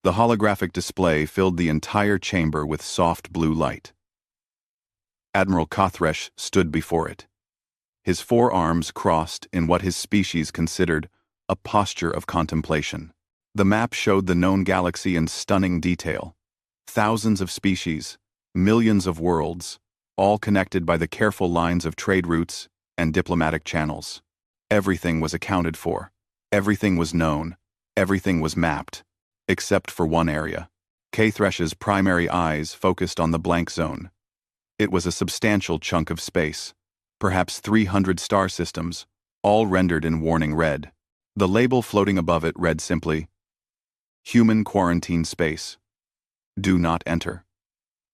The holographic display filled the entire chamber with soft blue light. Admiral Kothresh stood before it. His forearms crossed in what his species considered a posture of contemplation. The map showed the known galaxy in stunning detail. Thousands of species, millions of worlds, all connected by the careful lines of trade routes and diplomatic channels. Everything was accounted for. Everything was known. Everything was mapped. Except for one area. Kathresh's primary eyes focused on the blank zone. It was a substantial chunk of space, perhaps 300 star systems, all rendered in warning red. The label floating above it read simply, Human Quarantine Space. Do not enter.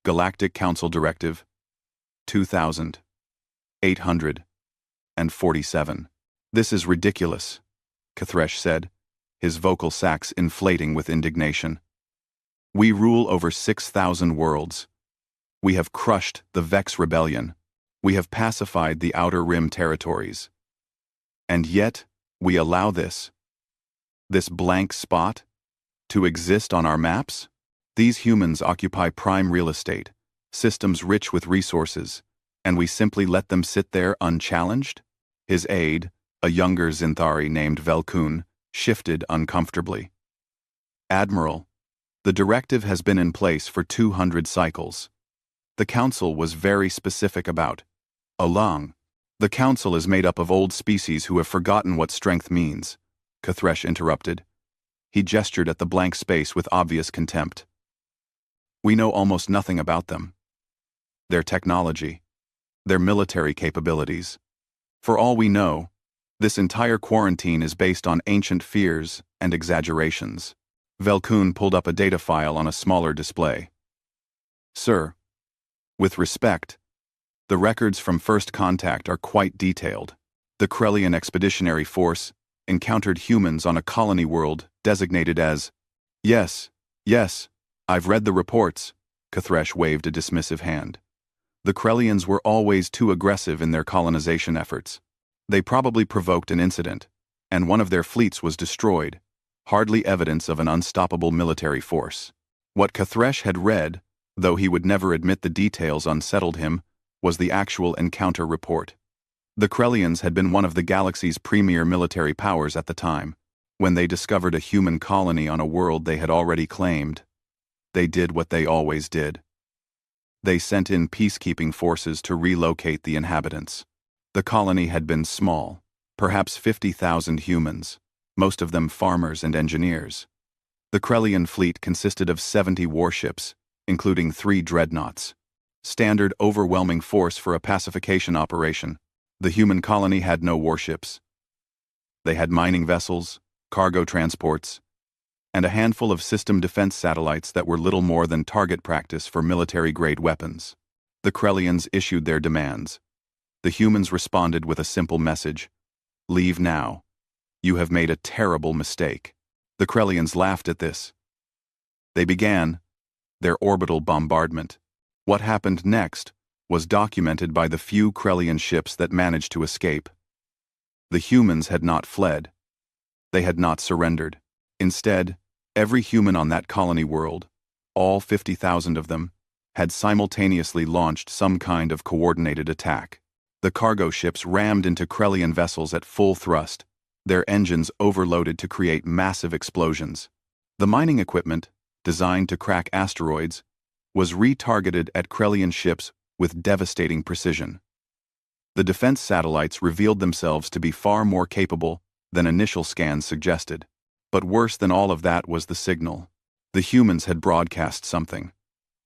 Galactic Council Directive 2847. This is ridiculous, Kothresh said, his vocal sacs inflating with indignation. We rule over 6,000 worlds. We have crushed the Vex Rebellion. We have pacified the Outer Rim territories. And yet, we allow this blank spot, to exist on our maps? These humans occupy prime real estate, systems rich with resources, and we simply let them sit there unchallenged? His aide, a younger Zinthari named Velkun, shifted uncomfortably. Admiral, the directive has been in place for 200 cycles. The Council was very specific about Along. The Council is made up of old species who have forgotten what strength means, Kothresh interrupted. He gestured at the blank space with obvious contempt. We know almost nothing about them. Their technology, their military capabilities. For all we know, this entire quarantine is based on ancient fears and exaggerations. Velkun pulled up a data file on a smaller display. Sir, with respect, the records from first contact are quite detailed. The Krellian Expeditionary Force encountered humans on a colony world designated as... Yes, I've read the reports, Kothresh waved a dismissive hand. The Krellians were always too aggressive in their colonization efforts. They probably provoked an incident, and one of their fleets was destroyed, hardly evidence of an unstoppable military force. What Kothresh had read, though he would never admit the details unsettled him, was the actual encounter report. The Krellians had been one of the galaxy's premier military powers at the time. When they discovered a human colony on a world they had already claimed, they did what they always did. They sent in peacekeeping forces to relocate the inhabitants. The colony had been small, perhaps 50,000 humans, most of them farmers and engineers. The Krellian fleet consisted of 70 warships, including 3 dreadnoughts. Standard overwhelming force for a pacification operation. The human colony had no warships. They had mining vessels, cargo transports, and a handful of system defense satellites that were little more than target practice for military-grade weapons. The Krellians issued their demands. The humans responded with a simple message. Leave now. You have made a terrible mistake. The Krellians laughed at this. They began their orbital bombardment. What happened next was documented by the few Krellian ships that managed to escape. The humans had not fled. They had not surrendered. Instead, every human on that colony world, all 50,000 of them, had simultaneously launched some kind of coordinated attack. The cargo ships rammed into Krellian vessels at full thrust, their engines overloaded to create massive explosions. The mining equipment, designed to crack asteroids, was retargeted at Krellian ships with devastating precision. The defense satellites revealed themselves to be far more capable than initial scans suggested. But worse than all of that was the signal. The humans had broadcast something.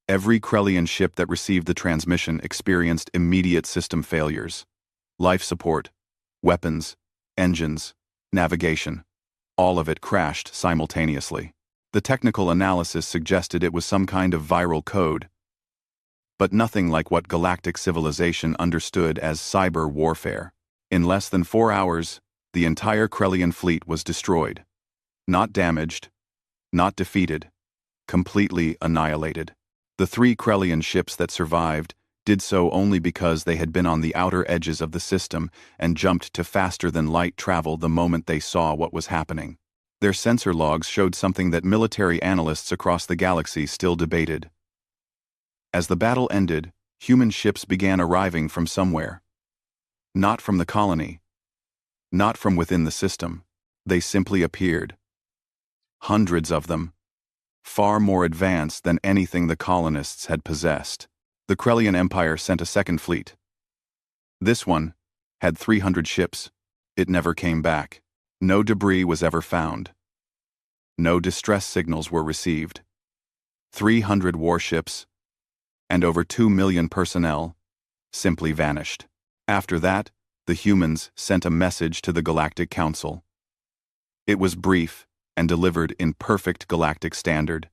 Every Krellian ship that received the transmission experienced immediate system failures. Life support, weapons, engines, navigation. All of it crashed simultaneously. The technical analysis suggested it was some kind of viral code, but nothing like what galactic civilization understood as cyber warfare. In less than 4 hours, the entire Krellian fleet was destroyed. Not damaged, not defeated, completely annihilated. The 3 Krellian ships that survived did so only because they had been on the outer edges of the system and jumped to faster-than-light travel the moment they saw what was happening. Their sensor logs showed something that military analysts across the galaxy still debated. As the battle ended, human ships began arriving from somewhere. Not from the colony. Not from within the system. They simply appeared. Hundreds of them. Far more advanced than anything the colonists had possessed. The Krellian Empire sent a second fleet. This one had 300 ships. It never came back. No debris was ever found. No distress signals were received. 300 warships and over 2 million personnel simply vanished. After that, the humans sent a message to the Galactic Council. It was brief and delivered in perfect galactic standard.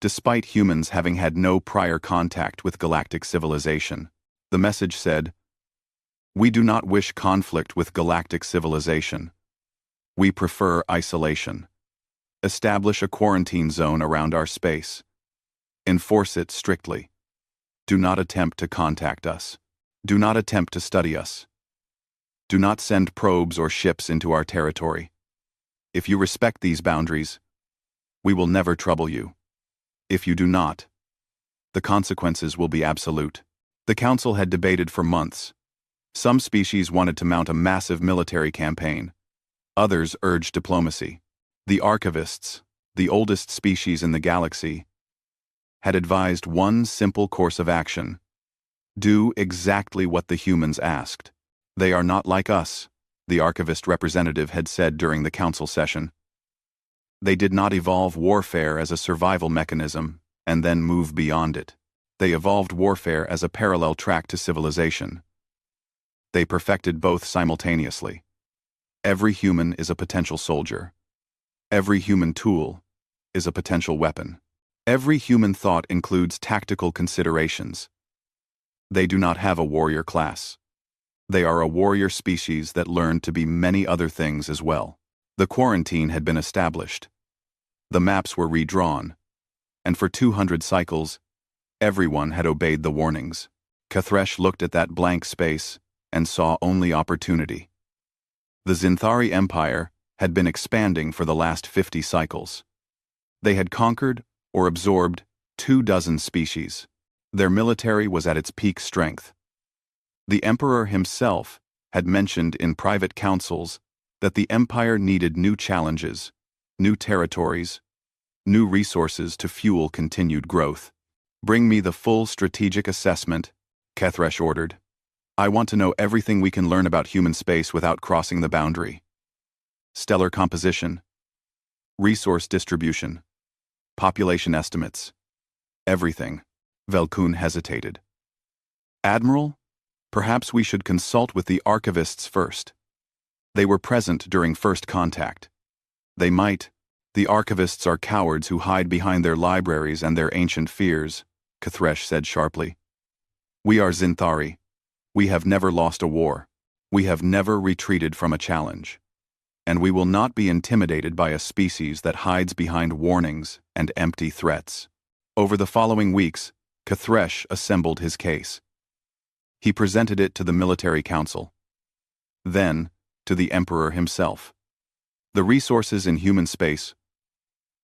Despite humans having had no prior contact with galactic civilization, the message said, "We do not wish conflict with galactic civilization. We prefer isolation. Establish a quarantine zone around our space. Enforce it strictly. Do not attempt to contact us. Do not attempt to study us. Do not send probes or ships into our territory. If you respect these boundaries, we will never trouble you. If you do not, the consequences will be absolute." The council had debated for months. Some species wanted to mount a massive military campaign. Others urged diplomacy. The archivists, the oldest species in the galaxy, had advised one simple course of action. Do exactly what the humans asked. They are not like us, the archivist representative had said during the council session. They did not evolve warfare as a survival mechanism and then move beyond it. They evolved warfare as a parallel track to civilization. They perfected both simultaneously. Every human is a potential soldier. Every human tool is a potential weapon. Every human thought includes tactical considerations. They do not have a warrior class. They are a warrior species that learned to be many other things as well. The quarantine had been established. The maps were redrawn, and for 200 cycles, everyone had obeyed the warnings. Kathresh looked at that blank space and saw only opportunity. The Zinthari Empire had been expanding for the last 50 cycles. They had conquered or absorbed 24 species. Their military was at its peak strength. The Emperor himself had mentioned in private councils that the Empire needed new challenges, new territories, new resources to fuel continued growth. "Bring me the full strategic assessment," Kathresh ordered. "I want to know everything we can learn about human space without crossing the boundary. Stellar composition, resource distribution, population estimates, everything." Velkun hesitated. "Admiral, perhaps we should consult with the archivists first. They were present during first contact. They might. The archivists are cowards who hide behind their libraries and their ancient fears," Kathresh said sharply. "We are Zinthari. We have never lost a war. We have never retreated from a challenge. And we will not be intimidated by a species that hides behind warnings and empty threats." Over the following weeks, Kathresh assembled his case. He presented it to the military council. Then, to the Emperor himself. The resources in human space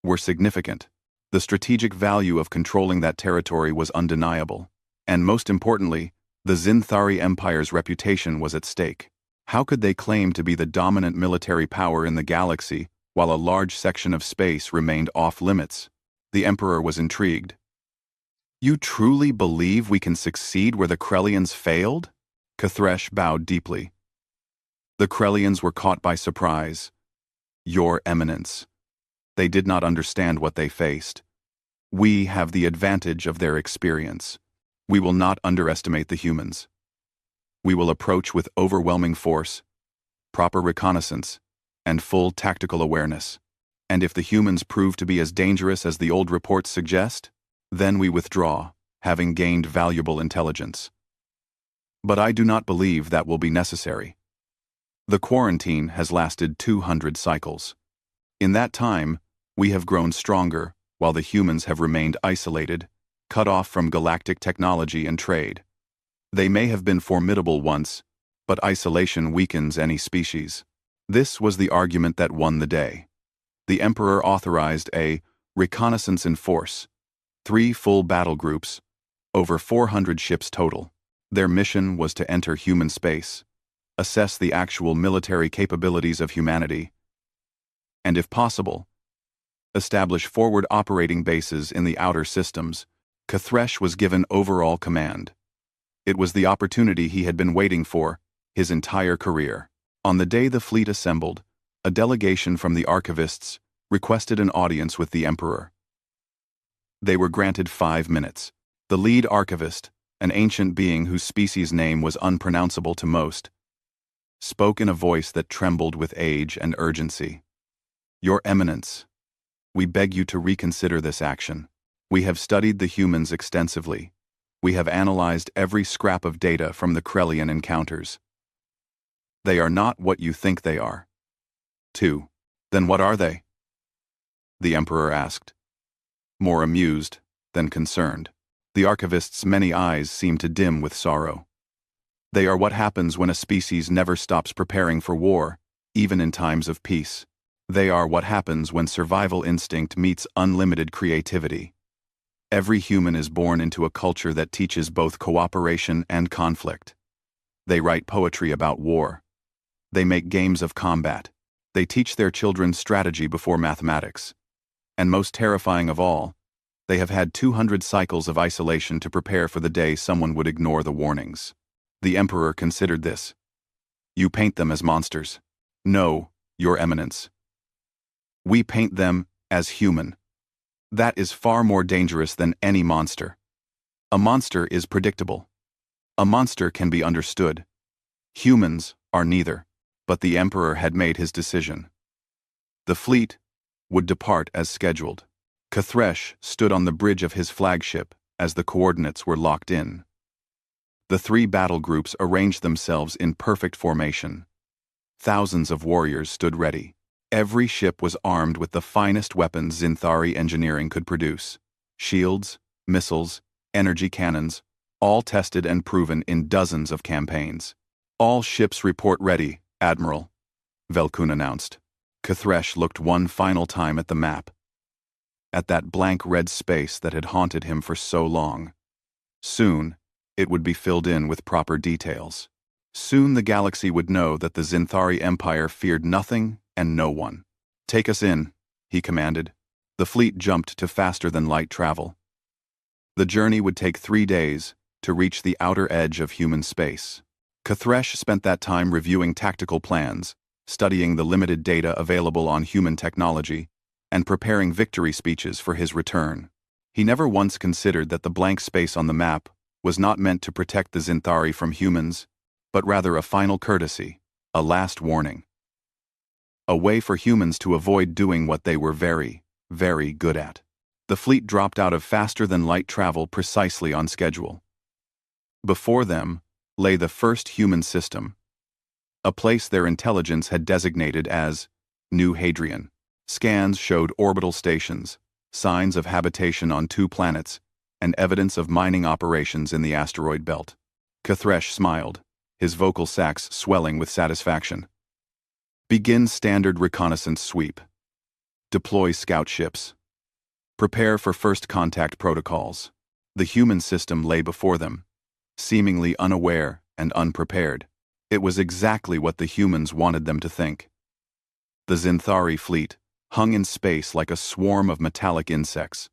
were significant. The strategic value of controlling that territory was undeniable. And most importantly, the Zinthari Empire's reputation was at stake. How could they claim to be the dominant military power in the galaxy while a large section of space remained off-limits? The Emperor was intrigued. "You truly believe we can succeed where the Krellians failed?" Kathresh bowed deeply. "The Krellians were caught by surprise. Your Eminence. They did not understand what they faced. We have the advantage of their experience. We will not underestimate the humans. We will approach with overwhelming force, proper reconnaissance, and full tactical awareness. And if the humans prove to be as dangerous as the old reports suggest, then we withdraw, having gained valuable intelligence. But I do not believe that will be necessary. The quarantine has lasted 200 cycles. In that time, we have grown stronger, while the humans have remained isolated, cut off from galactic technology and trade. They may have been formidable once, but isolation weakens any species. This was the argument that won the day. The Emperor authorized a reconnaissance in force, 3 full battle groups, over 400 ships total. Their mission was to enter human space, assess the actual military capabilities of humanity, and if possible, establish forward operating bases in the outer systems. Kathresh was given overall command. It was the opportunity he had been waiting for his entire career. On the day the fleet assembled, a delegation from the archivists requested an audience with the Emperor. They were granted 5 minutes. The lead archivist, an ancient being whose species name was unpronounceable to most, spoke in a voice that trembled with age and urgency. "Your Eminence, we beg you to reconsider this action. We have studied the humans extensively. We have analyzed every scrap of data from the Krellian encounters. They are not what you think they are." 2. Then what are they? The Emperor asked, more amused than concerned. The archivist's many eyes seemed to dim with sorrow. "They are what happens when a species never stops preparing for war, even in times of peace. They are what happens when survival instinct meets unlimited creativity. Every human is born into a culture that teaches both cooperation and conflict. They write poetry about war. They make games of combat. They teach their children strategy before mathematics. And most terrifying of all, they have had 200 cycles of isolation to prepare for the day someone would ignore the warnings." The Emperor considered this. "You paint them as monsters." "No, Your Eminence. We paint them as human. That is far more dangerous than any monster. A monster is predictable. A monster can be understood. Humans are neither." But the Emperor had made his decision. The fleet would depart as scheduled. Kathresh stood on the bridge of his flagship as the coordinates were locked in. The 3 battle groups arranged themselves in perfect formation. Thousands of warriors stood ready. Every ship was armed with the finest weapons Zinthari engineering could produce. Shields, missiles, energy cannons, all tested and proven in dozens of campaigns. "All ships report ready, Admiral," Velkun announced. Kathresh looked one final time at the map. At that blank red space that had haunted him for so long. Soon, it would be filled in with proper details. Soon the galaxy would know that the Zinthari Empire feared nothing and no one. "Take us in," he commanded. The fleet jumped to faster-than-light travel. The journey would take 3 days to reach the outer edge of human space. Kathresh spent that time reviewing tactical plans, studying the limited data available on human technology, and preparing victory speeches for his return. He never once considered that the blank space on the map was not meant to protect the Zinthari from humans, but rather a final courtesy, a last warning. A way for humans to avoid doing what they were very, very good at. The fleet dropped out of faster-than-light travel precisely on schedule. Before them lay the first human system, a place their intelligence had designated as New Hadrian. Scans showed orbital stations, signs of habitation on 2 planets, and evidence of mining operations in the asteroid belt. Kathresh smiled, his vocal sacs swelling with satisfaction. "Begin standard reconnaissance sweep. Deploy scout ships. Prepare for first contact protocols." The human system lay before them, seemingly unaware and unprepared. It was exactly what the humans wanted them to think. The Zinthari fleet hung in space like a swarm of metallic insects.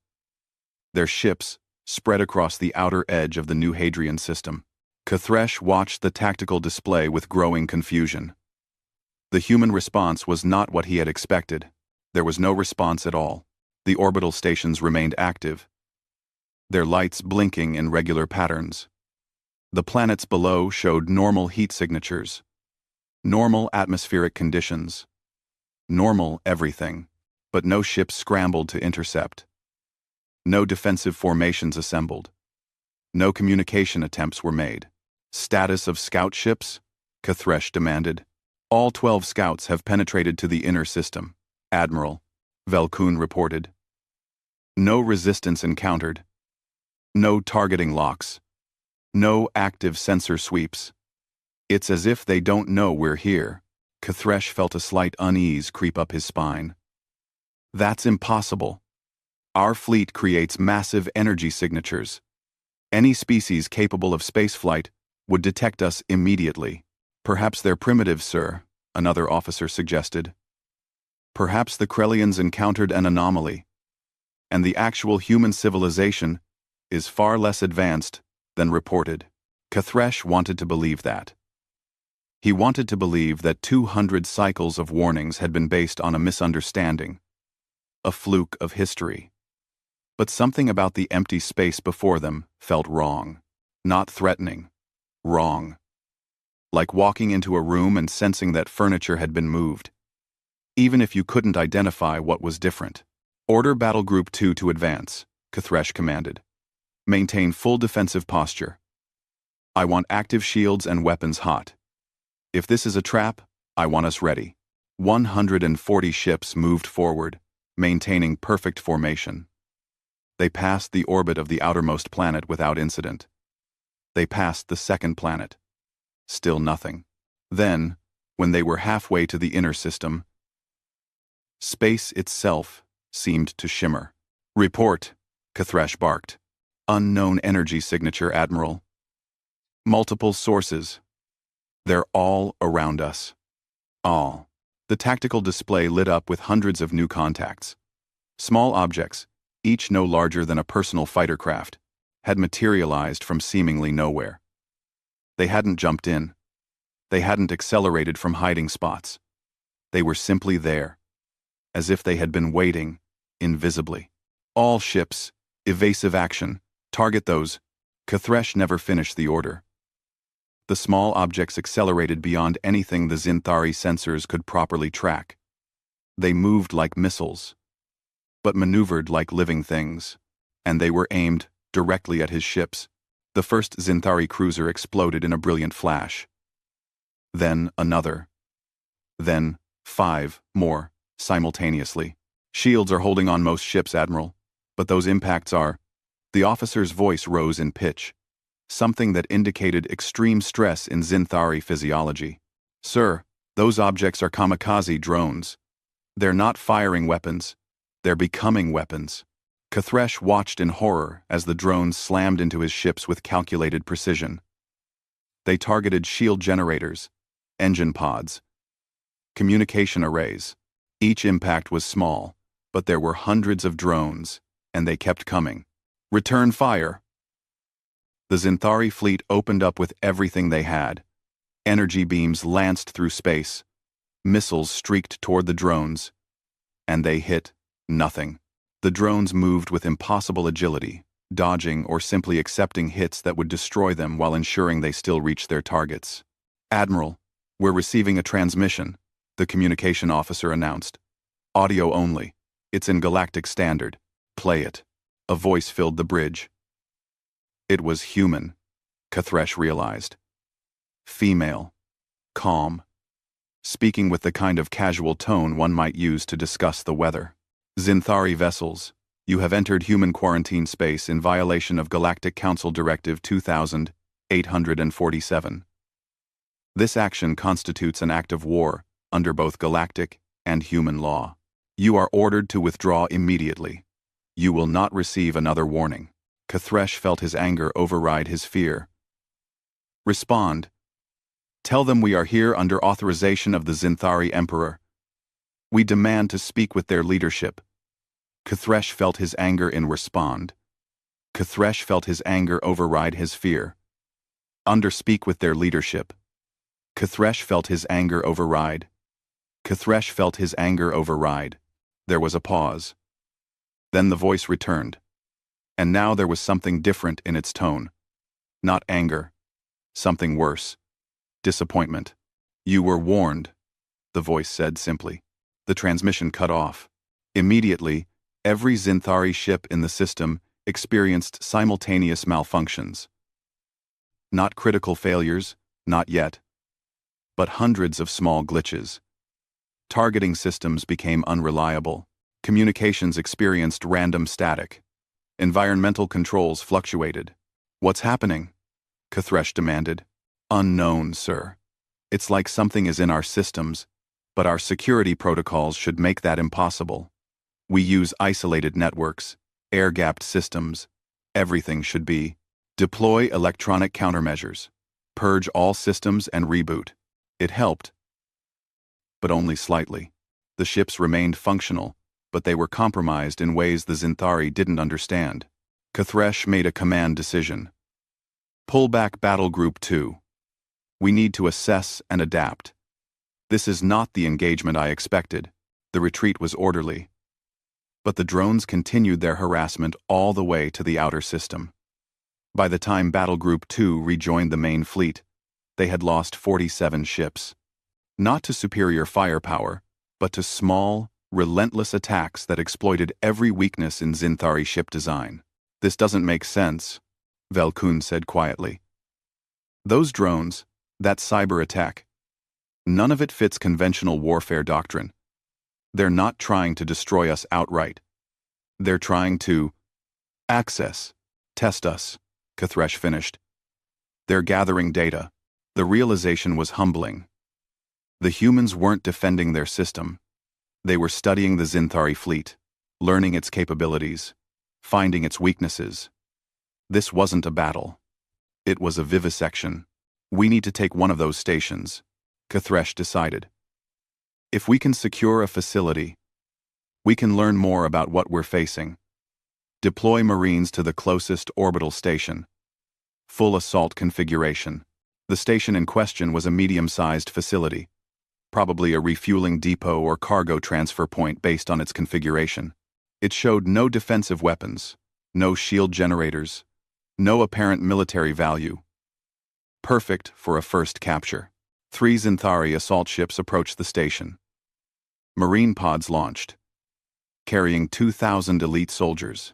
Their ships spread across the outer edge of the New Hadrian system. Kathresh watched the tactical display with growing confusion. The human response was not what he had expected. There was no response at all. The orbital stations remained active, their lights blinking in regular patterns. The planets below showed normal heat signatures, normal atmospheric conditions, normal everything, but no ships scrambled to intercept. No defensive formations assembled. No communication attempts were made. "Status of scout ships?" Kathresh demanded. "All 12 scouts have penetrated to the inner system, Admiral," Velkun reported. "No resistance encountered. No targeting locks. No active sensor sweeps. It's as if they don't know we're here." Kathresh felt a slight unease creep up his spine. That's impossible. Our fleet creates massive energy signatures. Any species capable of spaceflight would detect us immediately. Perhaps they're primitive, sir, another officer suggested. Perhaps the Krellians encountered an anomaly, and the actual human civilization is far less advanced than reported. Kathresh wanted to believe that. He wanted to believe that 200 cycles of warnings had been based on a misunderstanding, a fluke of history. But something about the empty space before them felt wrong. Not threatening. Wrong. Like walking into a room and sensing that furniture had been moved, even if you couldn't identify what was different. Order Battle Group 2 to advance, Kathresh commanded. Maintain full defensive posture. I want active shields and weapons hot. If this is a trap, I want us ready. 140 ships moved forward, maintaining perfect formation. They passed the orbit of the outermost planet without incident. They passed the second planet. Still nothing. Then, when they were halfway to the inner system, space itself seemed to shimmer. Report, Kathresh barked. Unknown energy signature, Admiral. Multiple sources. They're all around us. All. The tactical display lit up with hundreds of new contacts. Small objects, each no larger than a personal fighter craft, had materialized from seemingly nowhere. They hadn't jumped in. They hadn't accelerated from hiding spots. They were simply there, as if they had been waiting, invisibly. All ships, evasive action, target those. Kathresh never finished the order. The small objects accelerated beyond anything the Zinthari sensors could properly track. They moved like missiles, but maneuvered like living things, and they were aimed directly at his ships. The first Zinthari cruiser exploded in a brilliant flash. Then another. Then 5 more, simultaneously. Shields are holding on most ships, Admiral, but those impacts are... The officer's voice rose in pitch, something that indicated extreme stress in Zinthari physiology. Sir, those objects are kamikaze drones. They're not firing weapons. They're becoming weapons. Kathresh watched in horror as the drones slammed into his ships with calculated precision. They targeted shield generators, engine pods, communication arrays. Each impact was small, but there were hundreds of drones, and they kept coming. Return fire. The Zinthari fleet opened up with everything they had. Energy beams lanced through space. Missiles streaked toward the drones. And they hit nothing. The drones moved with impossible agility, dodging or simply accepting hits that would destroy them while ensuring they still reached their targets. Admiral, we're receiving a transmission, the communication officer announced. Audio only. It's in Galactic standard. Play it. A voice filled the bridge. It was human, Kathresh realized. Female. Calm. Speaking with the kind of casual tone one might use to discuss the weather. Zinthari vessels, you have entered human quarantine space in violation of Galactic Council Directive 2847. This action constitutes an act of war under both galactic and human law. You are ordered to withdraw immediately. You will not receive another warning. Kathresh felt his anger override his fear. Respond. Tell them we are here under authorization of the Zinthari Emperor. We demand to speak with their leadership. Kathresh felt his anger in respond. Kathresh felt his anger override his fear. Speak with their leadership. Kathresh felt his anger override. Kathresh felt his anger override. There was a pause. Then the voice returned. And now there was something different in its tone. Not anger. Something worse. Disappointment. You were warned, the voice said simply. The transmission cut off. Immediately, every Zinthari ship in the system experienced simultaneous malfunctions. Not critical failures, not yet, but hundreds of small glitches. Targeting systems became unreliable. Communications experienced random static. Environmental controls fluctuated. What's happening? Kathresh demanded. Unknown, sir. It's like something is in our systems, but our security protocols should make that impossible. We use isolated networks, air-gapped systems. Everything should be. Deploy electronic countermeasures. Purge all systems and reboot. It helped, but only slightly. The ships remained functional, but they were compromised in ways the Zinthari didn't understand. Kathresh made a command decision. Pull back Battle Group 2. We need to assess and adapt. This is not the engagement I expected. The retreat was orderly. But the drones continued their harassment all the way to the outer system. By the time Battle Group 2 rejoined the main fleet, they had lost 47 ships. Not to superior firepower, but to small, relentless attacks that exploited every weakness in Zinthari ship design. This doesn't make sense, Velkun said quietly. Those drones, that cyber attack, none of it fits conventional warfare doctrine. They're not trying to destroy us outright. They're trying to access, test us, Kathresh finished. They're gathering data. The realization was humbling. The humans weren't defending their system. They were studying the Zinthari fleet, learning its capabilities, finding its weaknesses. This wasn't a battle. It was a vivisection. We need to take one of those stations, Kathresh decided. If we can secure a facility, we can learn more about what we're facing. Deploy Marines to the closest orbital station. Full assault configuration. The station in question was a medium-sized facility, probably a refueling depot or cargo transfer point based on its configuration. It showed no defensive weapons, no shield generators, no apparent military value. Perfect for a first capture. 3 Zinthari assault ships approached the station. Marine pods launched, carrying 2,000 elite soldiers.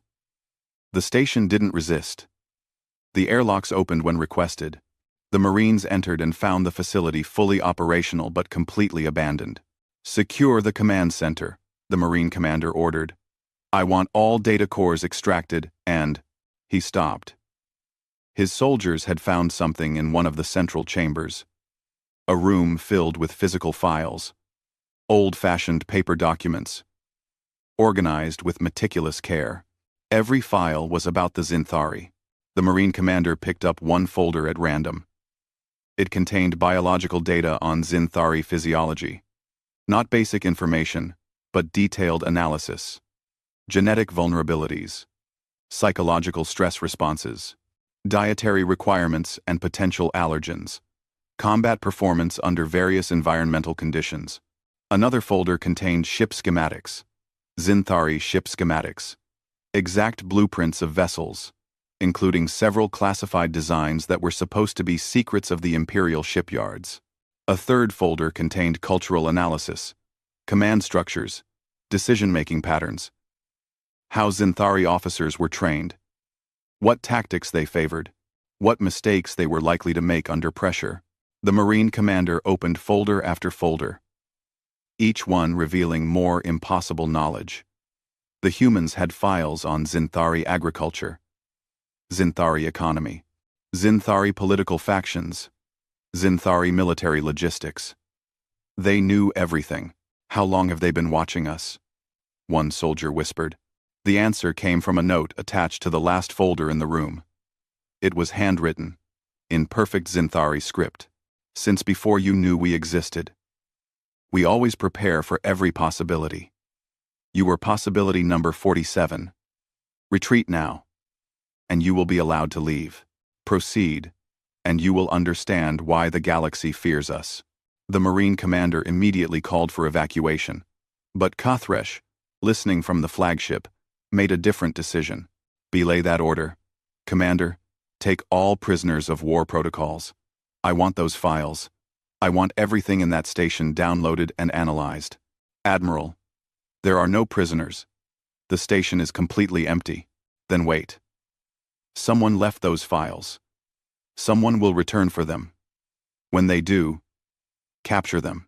The station didn't resist. The airlocks opened when requested. The Marines entered and found the facility fully operational but completely abandoned. Secure the command center, the Marine commander ordered. I want all data cores extracted and... He stopped. His soldiers had found something in one of the central chambers. A room filled with physical files. Old-fashioned paper documents. Organized with meticulous care. Every file was about the Zinthari. The Marine commander picked up one folder at random. It contained biological data on Zinthari physiology. Not basic information, but detailed analysis. Genetic vulnerabilities. Psychological stress responses. Dietary requirements and potential allergens. Combat performance under various environmental conditions. Another folder contained ship schematics. Zinthari ship schematics. Exact blueprints of vessels, including several classified designs that were supposed to be secrets of the Imperial shipyards. A third folder contained cultural analysis, command structures, decision-making patterns, how Zinthari officers were trained, what tactics they favored, what mistakes they were likely to make under pressure. The Marine commander opened folder after folder, each one revealing more impossible knowledge. The humans had files on Zinthari agriculture, Zinthari economy, Zinthari political factions, Zinthari military logistics. They knew everything. How long have they been watching us? One soldier whispered. The answer came from a note attached to the last folder in the room. It was handwritten, in perfect Zinthari script. Since before you knew we existed. We always prepare for every possibility. You were possibility number 47. Retreat now, and you will be allowed to leave. Proceed, and you will understand why the galaxy fears us. The Marine commander immediately called for evacuation. But Kathresh, listening from the flagship, made a different decision. Belay that order. Commander, take all prisoners of war protocols. I want those files. I want everything in that station downloaded and analyzed. Admiral, there are no prisoners. The station is completely empty. Then wait. Someone left those files. Someone will return for them. When they do, capture them.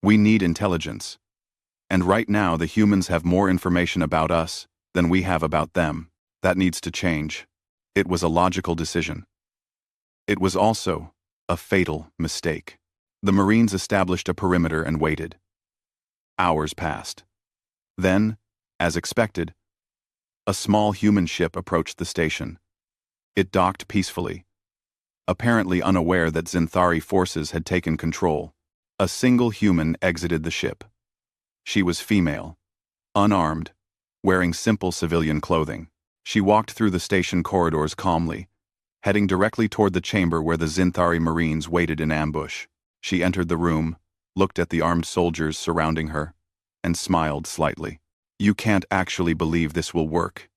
We need intelligence. And right now the humans have more information about us than we have about them. That needs to change. It was a logical decision. It was also a fatal mistake. The Marines established a perimeter and waited. Hours passed. Then, As expected, a small human ship approached the station. It docked peacefully, apparently unaware that Zinthari forces had taken control. A single human exited the ship. She was female, unarmed, wearing simple civilian clothing. She walked through the station corridors calmly, heading directly toward the chamber where the Zinthari Marines waited in ambush. She entered the room, looked at the armed soldiers surrounding her, and smiled slightly. "You can't actually believe this will work,"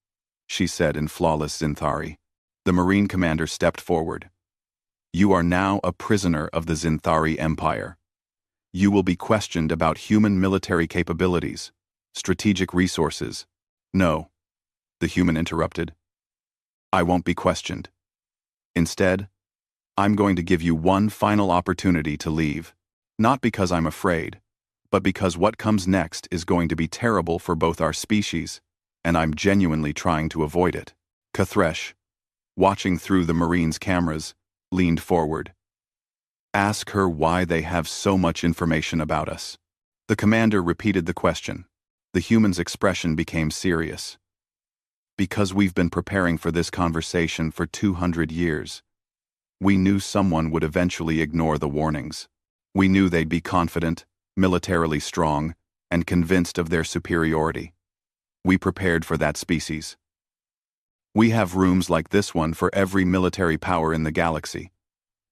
she said in flawless Zinthari. The Marine commander stepped forward. "You are now a prisoner of the Zinthari Empire. You will be questioned about human military capabilities, strategic resources." "No," the human interrupted. "I won't be questioned. Instead, I'm going to give you one final opportunity to leave. Not because I'm afraid, but because what comes next is going to be terrible for both our species, and I'm genuinely trying to avoid it." Kathresh, watching through the Marines' cameras, leaned forward. "Ask her why they have so much information about us." The commander repeated the question. The human's expression became serious. "Because we've been preparing for this conversation for 200 years. We knew someone would eventually ignore the warnings. We knew they'd be confident, militarily strong, and convinced of their superiority. We prepared for that species. We have rooms like this one for every military power in the galaxy.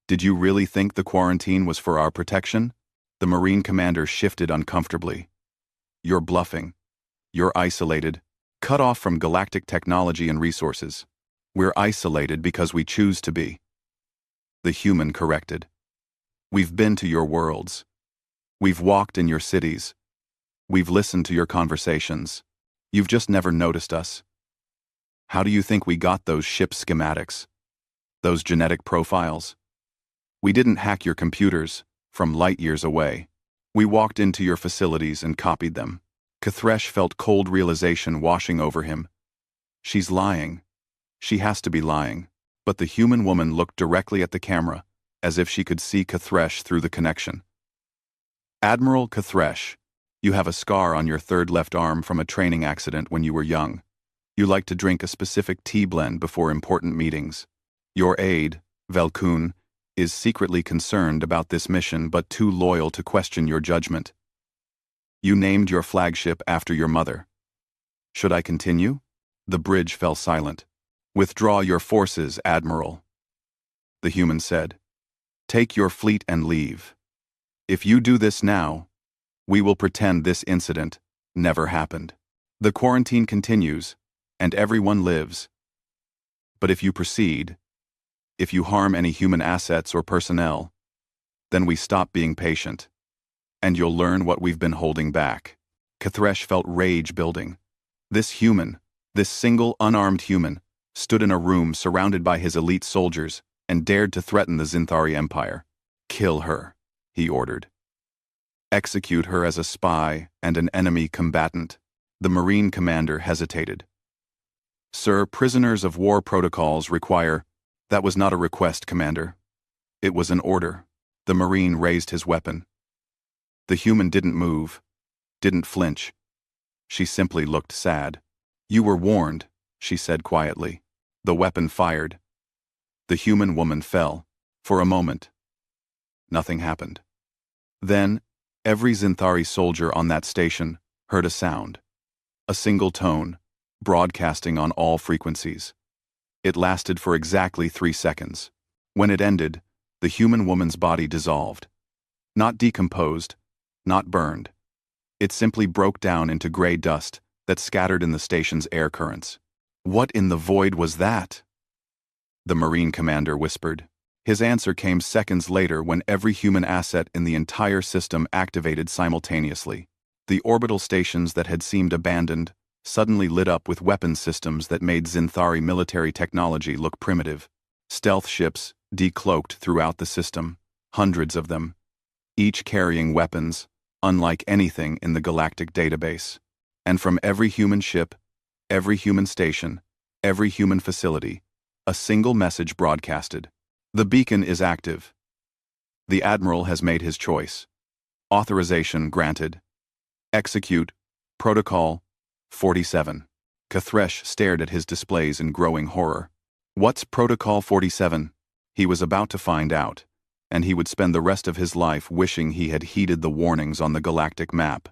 Did you really think the quarantine was for our protection?" The Marine commander shifted uncomfortably. "You're bluffing. You're isolated, cut off from galactic technology and resources. We're isolated because we choose to be." The human corrected. "We've been to your worlds. We've walked in your cities. We've listened to your conversations. You've just never noticed us. How do you think we got those ship schematics? Those genetic profiles? We didn't hack your computers from light years away. We walked into your facilities and copied them." Kathresh felt cold realization washing over him. She's lying. She has to be lying. But the human woman looked directly at the camera, as if she could see Kathresh through the connection. "Admiral Kathresh, you have a scar on your third left arm from a training accident when you were young. You like to drink a specific tea blend before important meetings. Your aide, Velkun, is secretly concerned about this mission but too loyal to question your judgment. You named your flagship after your mother. Should I continue?" The bridge fell silent. "Withdraw your forces, Admiral," the human said. "Take your fleet and leave. If you do this now, we will pretend this incident never happened. The quarantine continues, and everyone lives. But if you proceed, if you harm any human assets or personnel, then we stop being patient, and you'll learn what we've been holding back." Kathresh felt rage building. This human, this single unarmed human, stood in a room surrounded by his elite soldiers and dared to threaten the Zinthari Empire. "Kill her," he ordered. "Execute her as a spy and an enemy combatant." The Marine commander hesitated. "Sir, prisoners of war protocols require—" "That was not a request, Commander. It was an order." The Marine raised his weapon. The human didn't move, didn't flinch. She simply looked sad. "You were warned," she said quietly. The weapon fired. The human woman fell. For a moment, nothing happened. Then, every Zinthari soldier on that station heard a sound. A single tone, broadcasting on all frequencies. It lasted for exactly 3 seconds. When it ended, the human woman's body dissolved. Not decomposed, not burned. It simply broke down into gray dust that scattered in the station's air currents. "What in the void was that?" the Marine commander whispered. His answer came seconds later when every human asset in the entire system activated simultaneously. The orbital stations that had seemed abandoned suddenly lit up with weapon systems that made Zinthari military technology look primitive. Stealth ships decloaked throughout the system, hundreds of them, each carrying weapons unlike anything in the galactic database. And from every human ship, every human station, every human facility, a single message broadcasted. "The beacon is active. The Admiral has made his choice. Authorization granted. Execute. Protocol 47. Kathresh stared at his displays in growing horror. What's Protocol 47? He was about to find out, and he would spend the rest of his life wishing he had heeded the warnings on the galactic map.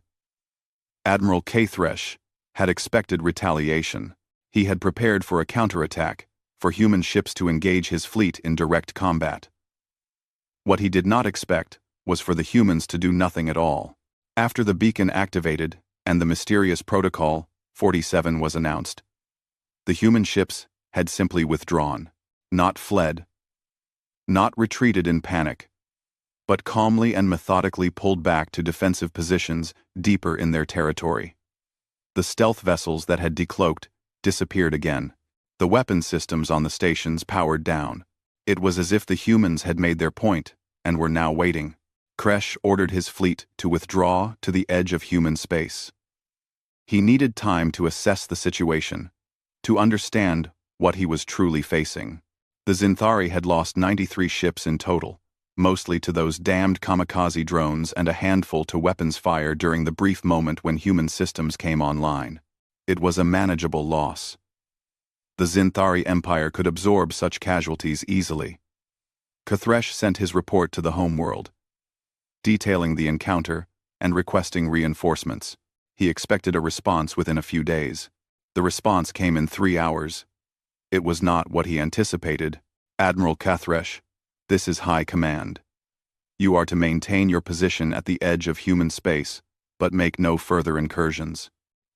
Admiral Kathresh had expected retaliation. He had prepared for a counterattack, for human ships to engage his fleet in direct combat. What he did not expect was for the humans to do nothing at all. After the beacon activated and the mysterious Protocol 47 was announced, the human ships had simply withdrawn, not fled, not retreated in panic, but calmly and methodically pulled back to defensive positions deeper in their territory. The stealth vessels that had decloaked disappeared again. The weapon systems on the stations powered down. It was as if the humans had made their point and were now waiting. Kresh ordered his fleet to withdraw to the edge of human space. He needed time to assess the situation, to understand what he was truly facing. The Zinthari had lost 93 ships in total, mostly to those damned kamikaze drones and a handful to weapons fire during the brief moment when human systems came online. It was a manageable loss. The Zinthari Empire could absorb such casualties easily. Kathresh sent his report to the homeworld, detailing the encounter and requesting reinforcements. He expected a response within a few days. The response came in 3 hours. It was not what he anticipated. Admiral Kathresh, this is High Command. You are to maintain your position at the edge of human space, but make no further incursions.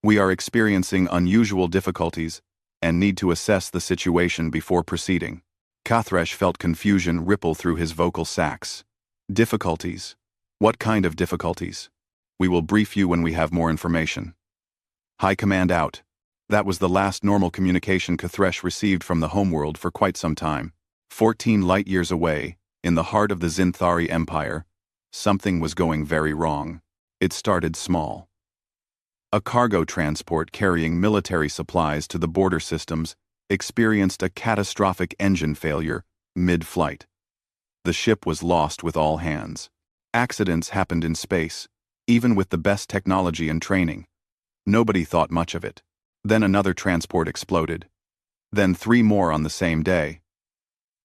We are experiencing unusual difficulties and need to assess the situation before proceeding. Kathresh felt confusion ripple through his vocal sacs. Difficulties? What kind of difficulties? We will brief you when we have more information. High Command out. That was the last normal communication Kathresh received from the homeworld for quite some time. 14 light-years away, in the heart of the Zinthari Empire, something was going very wrong. It started small. A cargo transport carrying military supplies to the border systems experienced a catastrophic engine failure mid-flight. The ship was lost with all hands. Accidents happened in space, even with the best technology and training. Nobody thought much of it. Then another transport exploded. Then 3 more on the same day.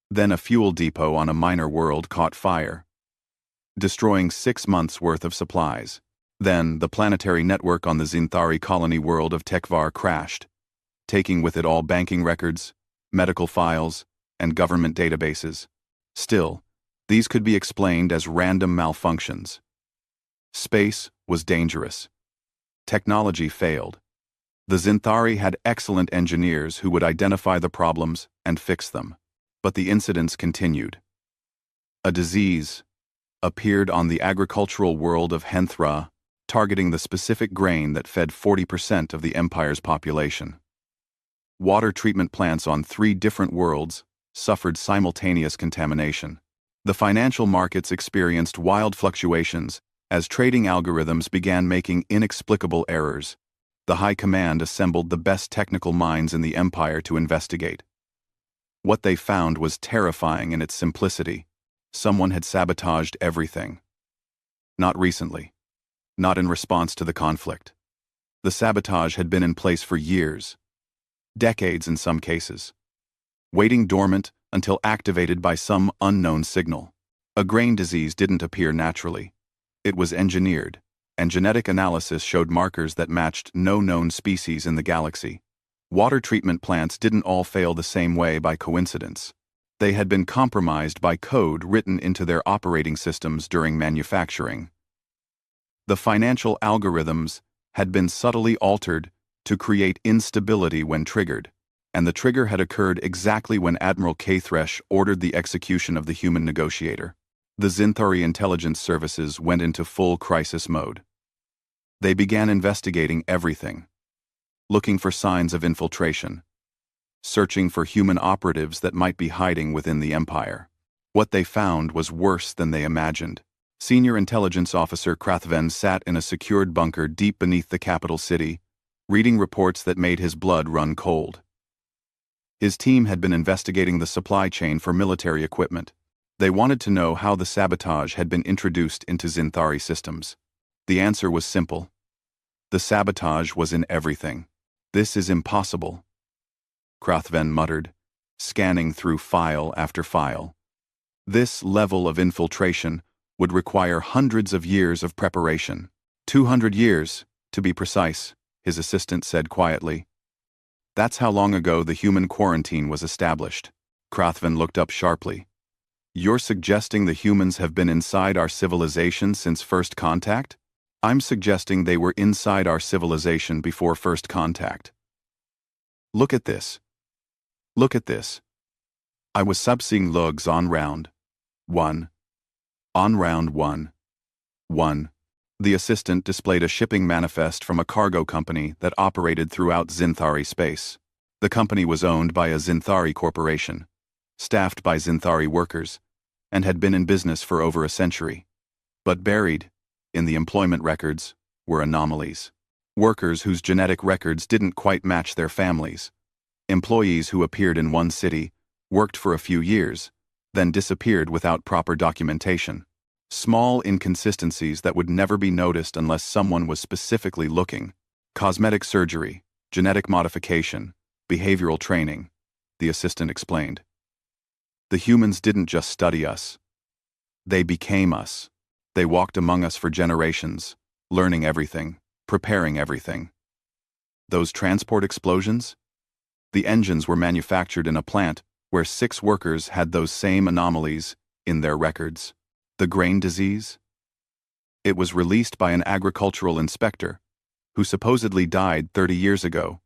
Then a fuel depot on a minor world caught fire, destroying 6 months' worth of supplies. Then the planetary network on the Zinthari colony world of Tekvar crashed, taking with it all banking records, medical files, and government databases. Still, these could be explained as random malfunctions. Space was dangerous. Technology failed. The Zinthari had excellent engineers who would identify the problems and fix them. But the incidents continued. A disease appeared on the agricultural world of Henthra, targeting the specific grain that fed 40% of the Empire's population. Water treatment plants on 3 different worlds suffered simultaneous contamination. The financial markets experienced wild fluctuations as trading algorithms began making inexplicable errors. The High Command assembled the best technical minds in the Empire to investigate. What they found was terrifying in its simplicity. Someone had sabotaged everything. Not recently. Not in response to the conflict. The sabotage had been in place for years. Decades in some cases. Waiting dormant until activated by some unknown signal. A grain disease didn't appear naturally. It was engineered, and genetic analysis showed markers that matched no known species in the galaxy. Water treatment plants didn't all fail the same way by coincidence. They had been compromised by code written into their operating systems during manufacturing. The financial algorithms had been subtly altered to create instability when triggered, and the trigger had occurred exactly when Admiral Kathresh ordered the execution of the human negotiator. The Zinthari intelligence services went into full crisis mode. They began investigating everything, looking for signs of infiltration, searching for human operatives that might be hiding within the Empire. What they found was worse than they imagined. Senior Intelligence Officer Krathven sat in a secured bunker deep beneath the capital city, reading reports that made his blood run cold. His team had been investigating the supply chain for military equipment. They wanted to know how the sabotage had been introduced into Zinthari systems. The answer was simple. The sabotage was in everything. This is impossible, Krathven muttered, scanning through file after file. This level of infiltration would require hundreds of years of preparation. 200 years, to be precise, his assistant said quietly. That's how long ago the human quarantine was established. Krathven looked up sharply. You're suggesting the humans have been inside our civilization since first contact? I'm suggesting they were inside our civilization before first contact. Look at this. Look at this. I was subseeing logs on round 1. On round 1. 1. The assistant displayed a shipping manifest from a cargo company that operated throughout Zinthari space. The company was owned by a Zinthari corporation, staffed by Zinthari workers, and had been in business for over a century. But buried, in the employment records, were anomalies. Workers whose genetic records didn't quite match their families. Employees who appeared in one city, worked for a few years, then disappeared without proper documentation. Small inconsistencies that would never be noticed unless someone was specifically looking. Cosmetic surgery, genetic modification, behavioral training, the assistant explained. The humans didn't just study us. They became us. They walked among us for generations, learning everything, preparing everything. Those transport explosions? The engines were manufactured in a plant where 6 workers had those same anomalies in their records. The grain disease? It was released by an agricultural inspector who supposedly died 30 years ago,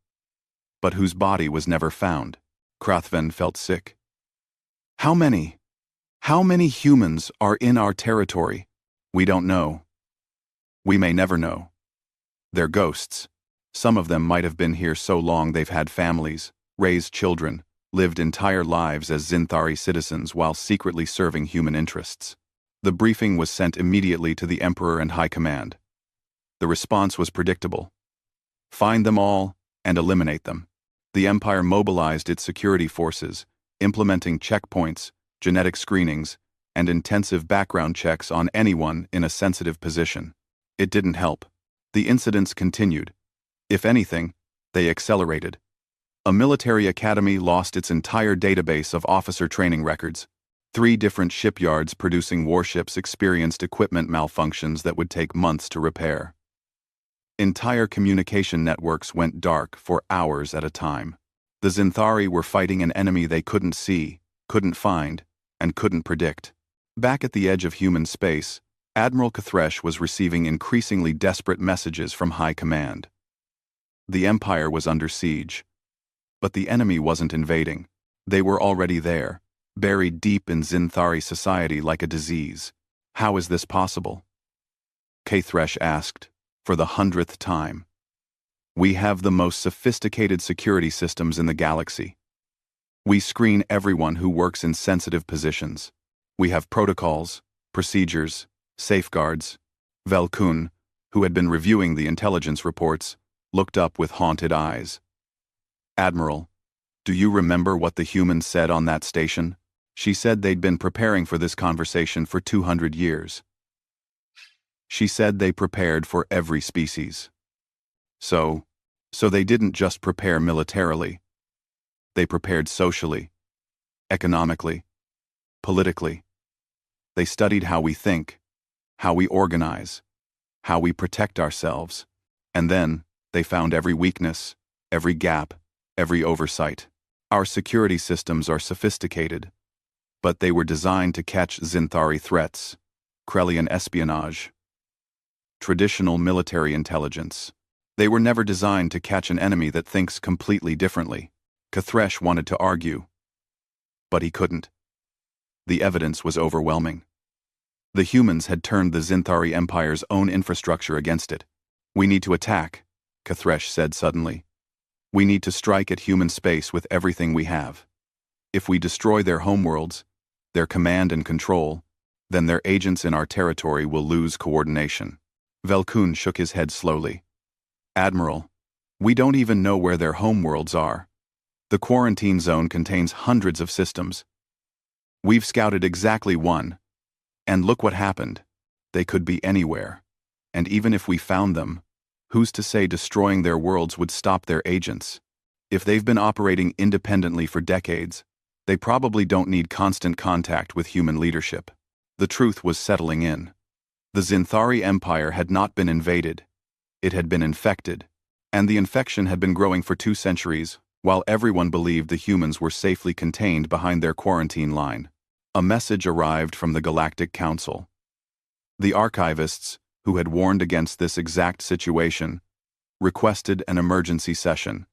but whose body was never found. Krathven felt sick. How many humans are in our territory? We don't know. We may never know. They're ghosts. Some of them might have been here so long they've had families, raised children, lived entire lives as Zinthari citizens while secretly serving human interests. The briefing was sent immediately to the Emperor and High Command. The response was predictable. Find them all and eliminate them. The Empire mobilized its security forces, implementing checkpoints, genetic screenings, and intensive background checks on anyone in a sensitive position. It didn't help. The incidents continued. If anything, they accelerated. A military academy lost its entire database of officer training records. 3 different shipyards producing warships experienced equipment malfunctions that would take months to repair. Entire communication networks went dark for hours at a time. The Zinthari were fighting an enemy they couldn't see, couldn't find, and couldn't predict. Back at the edge of human space, Admiral Kathresh was receiving increasingly desperate messages from High Command. The Empire was under siege. But the enemy wasn't invading. They were already there, buried deep in Zinthari society like a disease. How is this possible? Kathresh asked, for the 100th time. We have the most sophisticated security systems in the galaxy. We screen everyone who works in sensitive positions. We have protocols, procedures, safeguards. Velkun, who had been reviewing the intelligence reports, looked up with haunted eyes. Admiral, do you remember what the humans said on that station? She said they'd been preparing for this conversation for 200 years. She said they prepared for every species. So they didn't just prepare militarily. They prepared socially, economically, politically. They studied how we think, how we organize, how we protect ourselves. And then they found every weakness, every gap, every oversight. Our security systems are sophisticated, but they were designed to catch Zinthari threats, Krellian espionage, traditional military intelligence. They were never designed to catch an enemy that thinks completely differently. Kathresh wanted to argue, but he couldn't. The evidence was overwhelming. The humans had turned the Zinthari Empire's own infrastructure against it. We need to attack, Kathresh said suddenly. We need to strike at human space with everything we have. If we destroy their homeworlds, their command and control, then their agents in our territory will lose coordination. Velkun shook his head slowly. Admiral, we don't even know where their homeworlds are. The quarantine zone contains hundreds of systems. We've scouted exactly one. And look what happened. They could be anywhere. And even if we found them, Who's to say destroying their worlds would stop their agents? If they've been operating independently for decades, they probably don't need constant contact with human leadership. The truth was settling in. The Zinthari Empire had not been invaded. It had been infected. And the infection had been growing for 2 centuries, while everyone believed the humans were safely contained behind their quarantine line. A message arrived from the Galactic Council. The archivists, who had warned against this exact situation, requested an emergency session.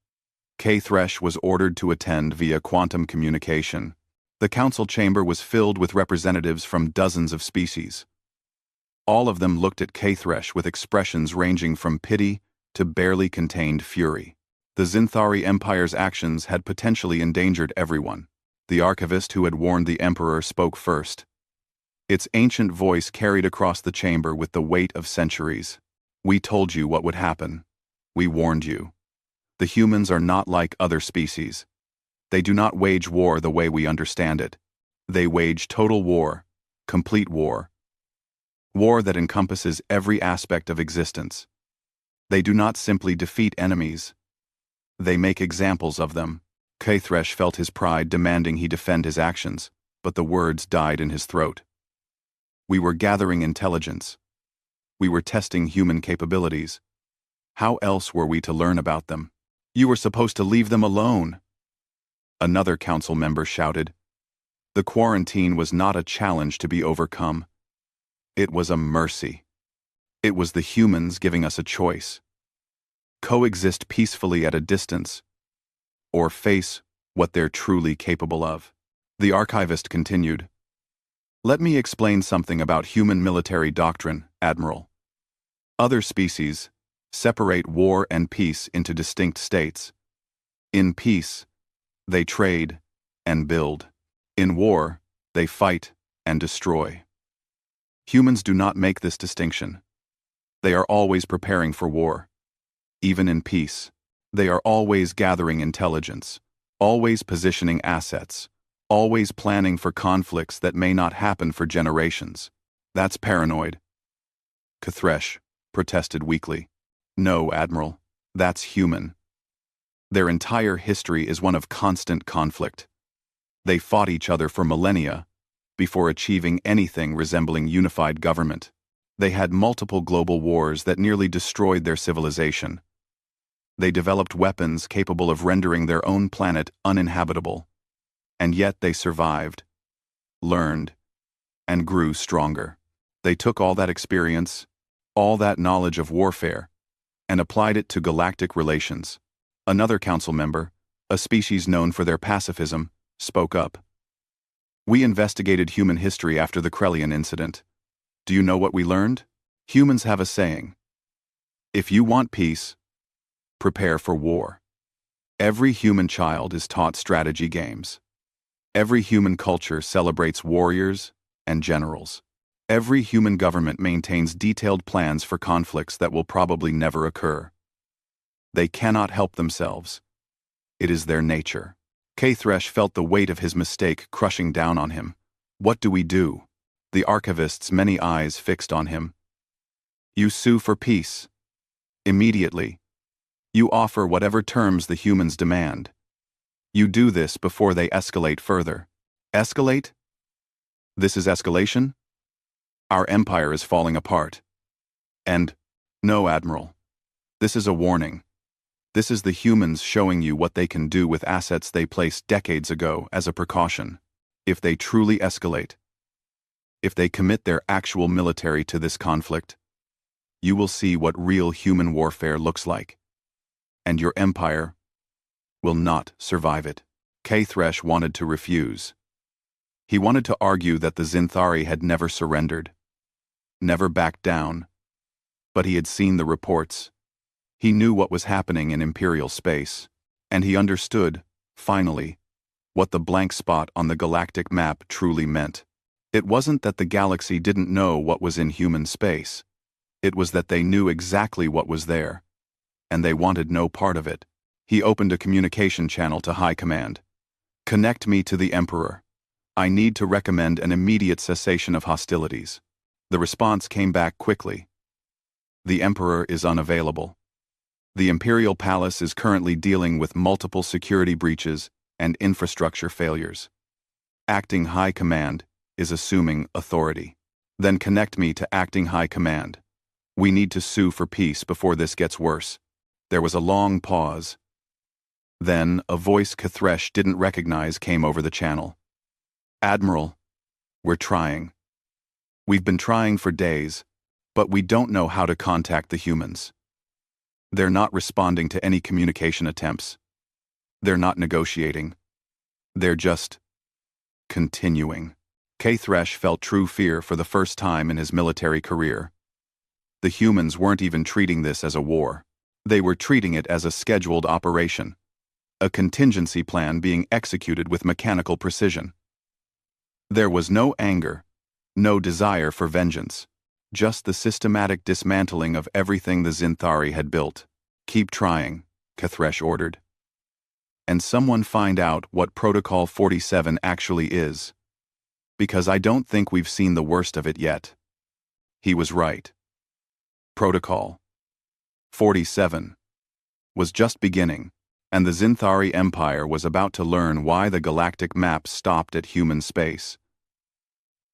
K-Thresh was ordered to attend via quantum communication. The council chamber was filled with representatives from dozens of species. All of them looked at K-Thresh with expressions ranging from pity to barely contained fury. The Zinthari Empire's actions had potentially endangered everyone. The archivist who had warned the Emperor spoke first. Its ancient voice carried across the chamber with the weight of centuries. We told you what would happen. We warned you. The humans are not like other species. They do not wage war the way we understand it. They wage total war, complete war. War that encompasses every aspect of existence. They do not simply defeat enemies. They make examples of them. K-Thresh felt his pride demanding he defend his actions, but the words died in his throat. We were gathering intelligence. We were testing human capabilities. How else were we to learn about them? You were supposed to leave them alone. Another council member shouted. The quarantine was not a challenge to be overcome. It was a mercy. It was the humans giving us a choice. Coexist peacefully at a distance, or face what they're truly capable of. The archivist continued. Let me explain something about human military doctrine, Admiral. Other species separate war and peace into distinct states. In peace, they trade and build. In war, they fight and destroy. Humans do not make this distinction. They are always preparing for war. Even in peace, they are always gathering intelligence, always positioning assets, always planning for conflicts that may not happen for generations. That's paranoid. K-Thresh protested weakly. No, Admiral, that's human. Their entire history is one of constant conflict. They fought each other for millennia before achieving anything resembling unified government. They had multiple global wars that nearly destroyed their civilization. They developed weapons capable of rendering their own planet uninhabitable. And yet they survived, learned, and grew stronger. They took all that experience, all that knowledge of warfare, and applied it to galactic relations. Another council member, a species known for their pacifism, spoke up. We investigated human history after the Krellian incident. Do you know what we learned? Humans have a saying. If you want peace, prepare for war. Every human child is taught strategy games. Every human culture celebrates warriors and generals. Every human government maintains detailed plans for conflicts that will probably never occur. They cannot help themselves. It is their nature. K-Thresh felt the weight of his mistake crushing down on him. What do we do? The archivist's many eyes fixed on him. You sue for peace. Immediately. You offer whatever terms the humans demand. You do this before they escalate further. Escalate? This is escalation? Our empire is falling apart. And, no, Admiral. This is a warning. This is the humans showing you what they can do with assets they placed decades ago as a precaution. If they truly escalate, if they commit their actual military to this conflict, you will see what real human warfare looks like. And your empire will not survive it. K-Thresh wanted to refuse. He wanted to argue that the Zinthari had never surrendered, never backed down. But he had seen the reports. He knew what was happening in Imperial space, and he understood, finally, what the blank spot on the galactic map truly meant. It wasn't that the galaxy didn't know what was in human space. It was that they knew exactly what was there, and they wanted no part of it. He opened a communication channel to High Command. Connect me to the Emperor. I need to recommend an immediate cessation of hostilities. The response came back quickly. The Emperor is unavailable. The Imperial Palace is currently dealing with multiple security breaches and infrastructure failures. Acting High Command is assuming authority. Then connect me to Acting High Command. We need to sue for peace before this gets worse. There was a long pause. Then, a voice Kathresh didn't recognize came over the channel. Admiral, we're trying. We've been trying for days, but we don't know how to contact the humans. They're not responding to any communication attempts. They're not negotiating. They're just continuing. Kathresh felt true fear for the first time in his military career. The humans weren't even treating this as a war. They were treating it as a scheduled operation, a contingency plan being executed with mechanical precision. There was no anger, no desire for vengeance, just the systematic dismantling of everything the Zinthari had built. Keep trying, Kathresh ordered. And someone find out what Protocol 47 actually is. Because I don't think we've seen the worst of it yet. He was right. Protocol 47 was just beginning, and the Zinthari Empire was about to learn why the galactic map stopped at human space.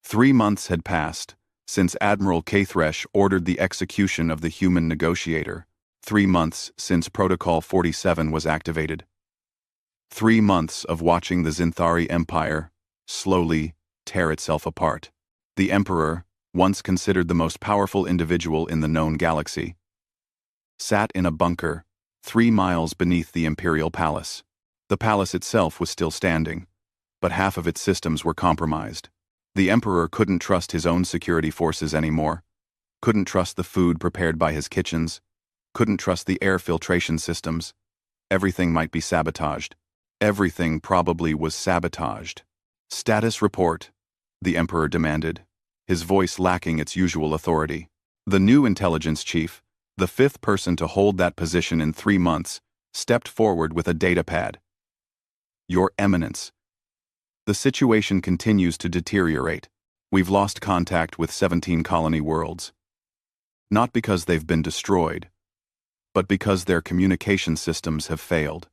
3 months had passed since Admiral Kathresh ordered the execution of the human negotiator. 3 months since Protocol 47 was activated. 3 months of watching the Zinthari Empire slowly tear itself apart. The Emperor, once considered the most powerful individual in the known galaxy, sat in a bunker 3 miles beneath the Imperial Palace. The palace itself was still standing, but half of its systems were compromised. The Emperor couldn't trust his own security forces anymore, couldn't trust the food prepared by his kitchens, couldn't trust the air filtration systems. Everything might be sabotaged. Everything probably was sabotaged. Status report, the Emperor demanded, his voice lacking its usual authority. The new intelligence chief, the 5th person to hold that position in 3 months, stepped forward with a datapad. Your Eminence, the situation continues to deteriorate. We've lost contact with 17 colony worlds. Not because they've been destroyed, but because their communication systems have failed.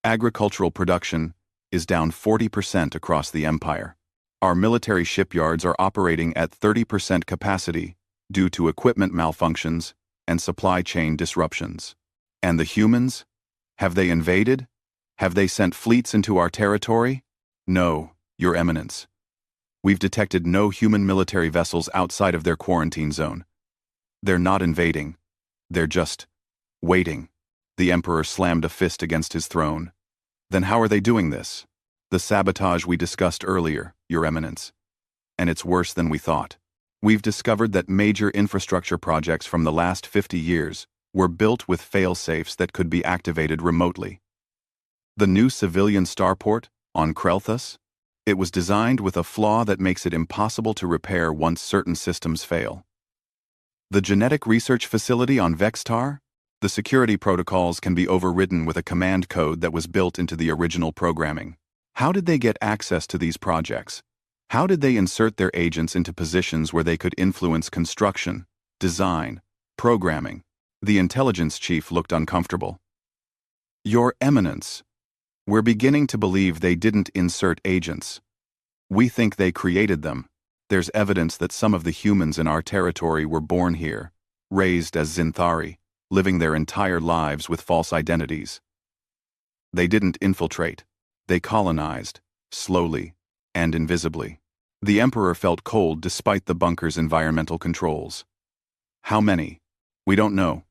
Agricultural production is down 40% across the Empire. Our military shipyards are operating at 30% capacity due to equipment malfunctions and supply chain disruptions. And the humans? Have they invaded? Have they sent fleets into our territory? No, Your Eminence. We've detected no human military vessels outside of their quarantine zone. They're not invading. They're just waiting. The Emperor slammed a fist against his throne. Then how are they doing this? The sabotage we discussed earlier, Your Eminence. And it's worse than we thought. We've discovered that major infrastructure projects from the last 50 years were built with fail-safes that could be activated remotely. The new civilian starport on Krelthus? It was designed with a flaw that makes it impossible to repair once certain systems fail. The genetic research facility on Vextar? The security protocols can be overridden with a command code that was built into the original programming. How did they get access to these projects? How did they insert their agents into positions where they could influence construction, design, programming? The intelligence chief looked uncomfortable. Your Eminence, we're beginning to believe they didn't insert agents. We think they created them. There's evidence that some of the humans in our territory were born here, raised as Zinthari, living their entire lives with false identities. They didn't infiltrate. They colonized, slowly and invisibly. The Emperor felt cold despite the bunker's environmental controls. How many? We don't know.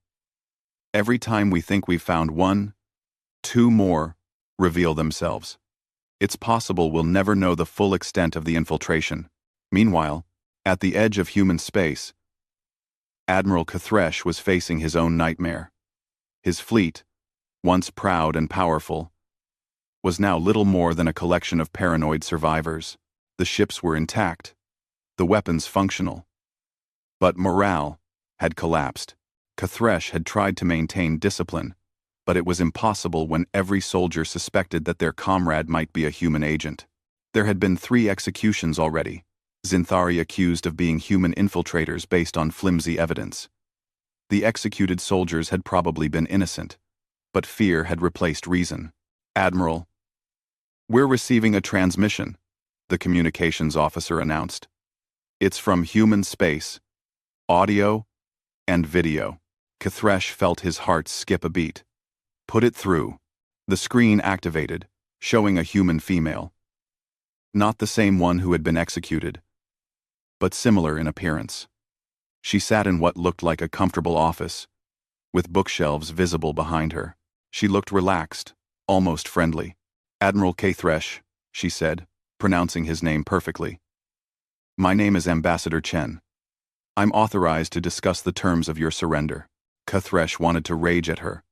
Every time we think we've found 1, 2 more reveal themselves. It's possible we'll never know the full extent of the infiltration. Meanwhile, at the edge of human space, Admiral Kathresh was facing his own nightmare. His fleet, once proud and powerful, was now little more than a collection of paranoid survivors. The ships were intact, the weapons functional. But morale had collapsed. Kathresh had tried to maintain discipline, but it was impossible when every soldier suspected that their comrade might be a human agent. There had been 3 executions already, Zinthari accused of being human infiltrators based on flimsy evidence. The executed soldiers had probably been innocent, but fear had replaced reason. "Admiral, we're receiving a transmission," the communications officer announced. "It's from human space, audio and video." Kathresh felt his heart skip a beat. "Put it through." The screen activated, showing a human female. Not the same one who had been executed, but similar in appearance. She sat in what looked like a comfortable office, with bookshelves visible behind her. She looked relaxed, almost friendly. "Admiral Kathresh," she said, pronouncing his name perfectly. "My name is Ambassador Chen. I'm authorized to discuss the terms of your surrender." Kathresh wanted to rage at her,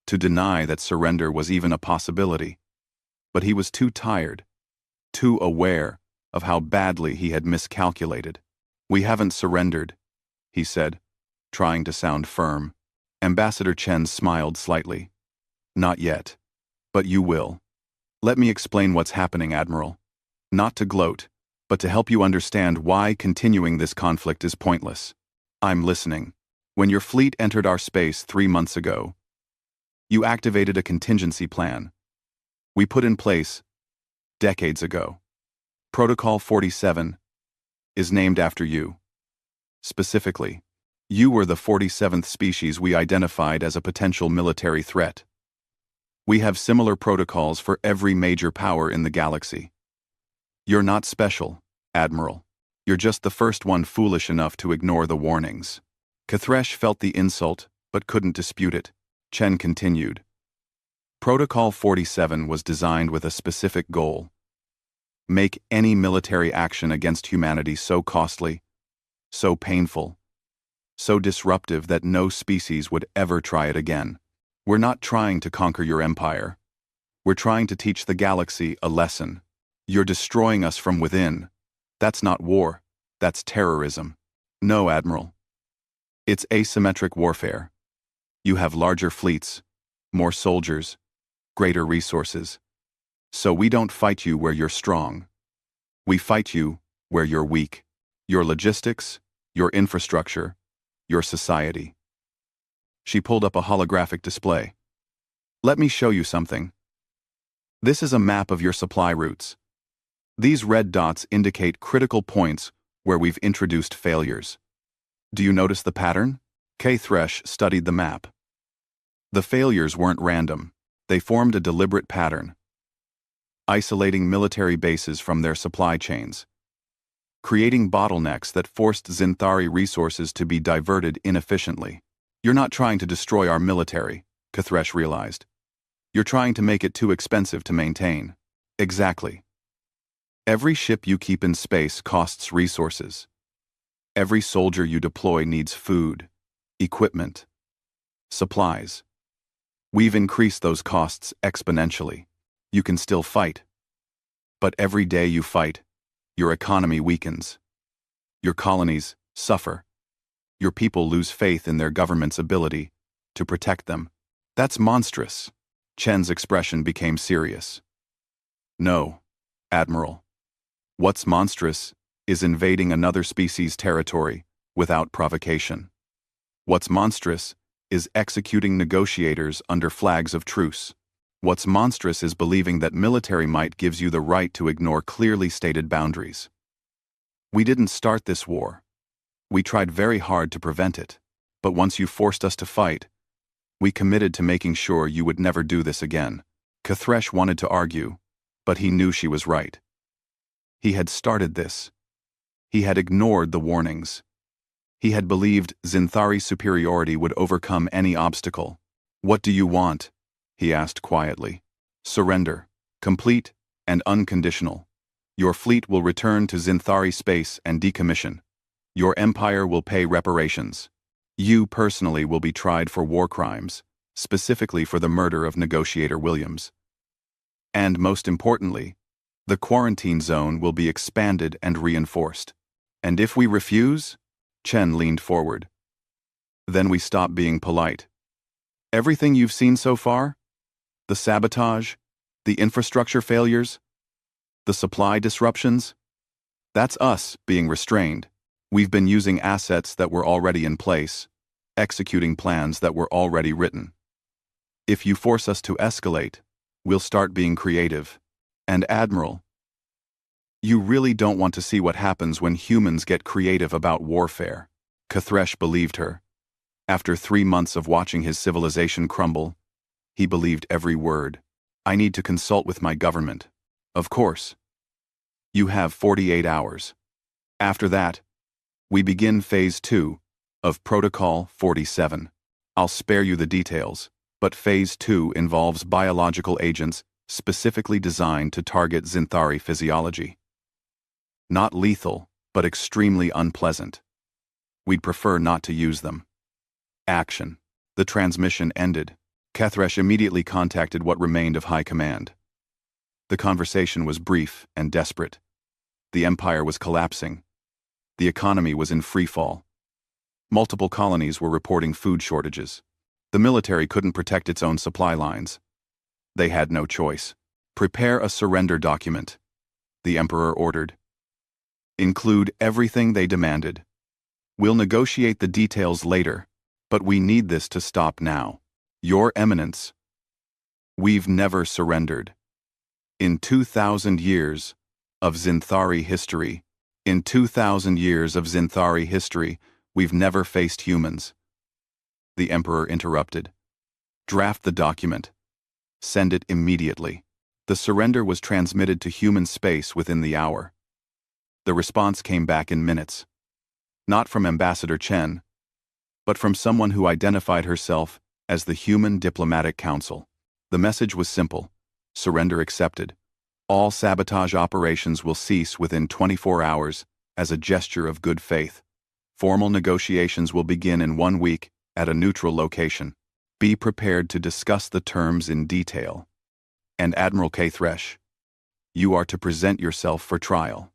to deny that surrender was even a possibility. But he was too tired, too aware of how badly he had miscalculated. "We haven't surrendered," he said, trying to sound firm. Ambassador Chen smiled slightly. "Not yet. But you will. Let me explain what's happening, Admiral. Not to gloat, but to help you understand why continuing this conflict is pointless. I'm listening. When your fleet entered our space 3 months ago, you activated a contingency plan we put in place decades ago. Protocol 47 is named after you. Specifically, you were the 47th species we identified as a potential military threat. We have similar protocols for every major power in the galaxy. You're not special, Admiral. You're just the first one foolish enough to ignore the warnings." Kathresh felt the insult, but couldn't dispute it. Chen continued. "Protocol 47 was designed with a specific goal. Make any military action against humanity so costly, so painful, so disruptive that no species would ever try it again. We're not trying to conquer your empire. We're trying to teach the galaxy a lesson. You're destroying us from within. That's not war. That's terrorism. No, Admiral. It's asymmetric warfare. You have larger fleets, more soldiers, greater resources. So we don't fight you where you're strong. We fight you where you're weak. Your logistics, your infrastructure, your society." She pulled up a holographic display. "Let me show you something. This is a map of your supply routes. These red dots indicate critical points where we've introduced failures. Do you notice the pattern?" Kathresh studied the map. The failures weren't random. They formed a deliberate pattern, isolating military bases from their supply chains, creating bottlenecks that forced Zinthari resources to be diverted inefficiently. "You're not trying to destroy our military," Kathresh realized. "You're trying to make it too expensive to maintain." "Exactly. Every ship you keep in space costs resources. Every soldier you deploy needs food, equipment, supplies. We've increased those costs exponentially. You can still fight. But every day you fight, your economy weakens. Your colonies suffer. Your people lose faith in their government's ability to protect them. That's monstrous." Chen's expression became serious. "No, Admiral. What's monstrous is invading another species' territory without provocation. What's monstrous is executing negotiators under flags of truce. What's monstrous is believing that military might gives you the right to ignore clearly stated boundaries. We didn't start this war. We tried very hard to prevent it. But once you forced us to fight, we committed to making sure you would never do this again." Kathresh wanted to argue, but he knew she was right. He had started this. He had ignored the warnings. He had believed Zinthari's superiority would overcome any obstacle. "What do you want?" he asked quietly. "Surrender. Complete and unconditional. Your fleet will return to Zinthari space and decommission. Your empire will pay reparations. You personally will be tried for war crimes, specifically for the murder of negotiator Williams. And most importantly, the quarantine zone will be expanded and reinforced. And if we refuse," Chen leaned forward, "then we stop being polite. Everything you've seen so far, the sabotage, the infrastructure failures, the supply disruptions, that's us being restrained. We've been using assets that were already in place, executing plans that were already written. If you force us to escalate, we'll start being creative. And Admiral, you really don't want to see what happens when humans get creative about warfare. Kathresh believed her. After 3 months of watching his civilization crumble, he believed every word. I need to consult with my government. Of course. You have 48 hours. After that, we begin Phase 2 of Protocol 47. I'll spare you the details, but Phase 2 involves biological agents specifically designed to target Zinthari physiology. Not lethal, but extremely unpleasant. We'd prefer not to use them. Action. The transmission ended. Kathresh immediately contacted what remained of High Command. The conversation was brief and desperate. The Empire was collapsing. The economy was in freefall. Multiple colonies were reporting food shortages. The military couldn't protect its own supply lines. They had no choice. Prepare a surrender document, the Emperor ordered. Include everything they demanded. We'll negotiate the details later, but we need this to stop now. Your Eminence, we've never surrendered. In 2,000 years of Zinthari history, we've never faced humans. The Emperor interrupted. Draft the document. Send it immediately. The surrender was transmitted to human space within the hour. The response came back in minutes. Not from Ambassador Chen, but from someone who identified herself as the Human Diplomatic Council. The message was simple. Surrender accepted. All sabotage operations will cease within 24 hours as a gesture of good faith. Formal negotiations will begin in 1 week at a neutral location. Be prepared to discuss the terms in detail. And Admiral Kathresh, you are to present yourself for trial.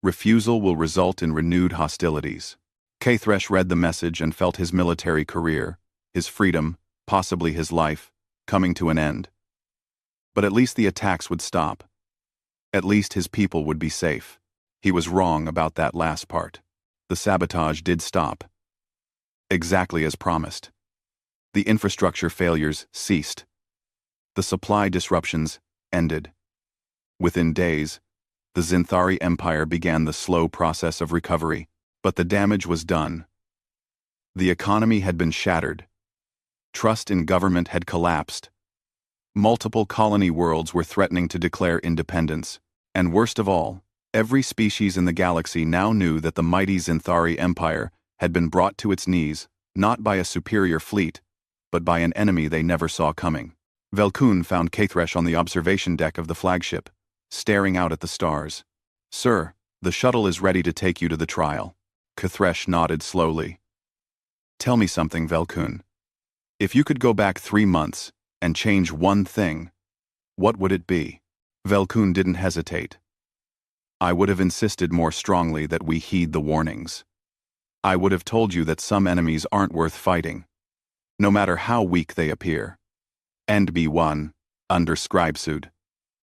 Refusal will result in renewed hostilities. Kathresh read the message and felt his military career, his freedom, possibly his life, coming to an end. But at least the attacks would stop. At least his people would be safe. He was wrong about that last part. The sabotage did stop. Exactly as promised. The infrastructure failures ceased. The supply disruptions ended. Within days, the Zinthari Empire began the slow process of recovery, but the damage was done. The economy had been shattered. Trust in government had collapsed. Multiple colony worlds were threatening to declare independence, and worst of all, every species in the galaxy now knew that the mighty Zinthari Empire had been brought to its knees, not by a superior fleet, but by an enemy they never saw coming. Velkun found Kathresh on the observation deck of the flagship, staring out at the stars. Sir, the shuttle is ready to take you to the trial. Kathresh nodded slowly. Tell me something, Velkun. If you could go back 3 months and change one thing, what would it be? Velkun didn't hesitate. I would have insisted more strongly that we heed the warnings. I would have told you that some enemies aren't worth fighting, no matter how weak they appear. And B1, under Scribesud.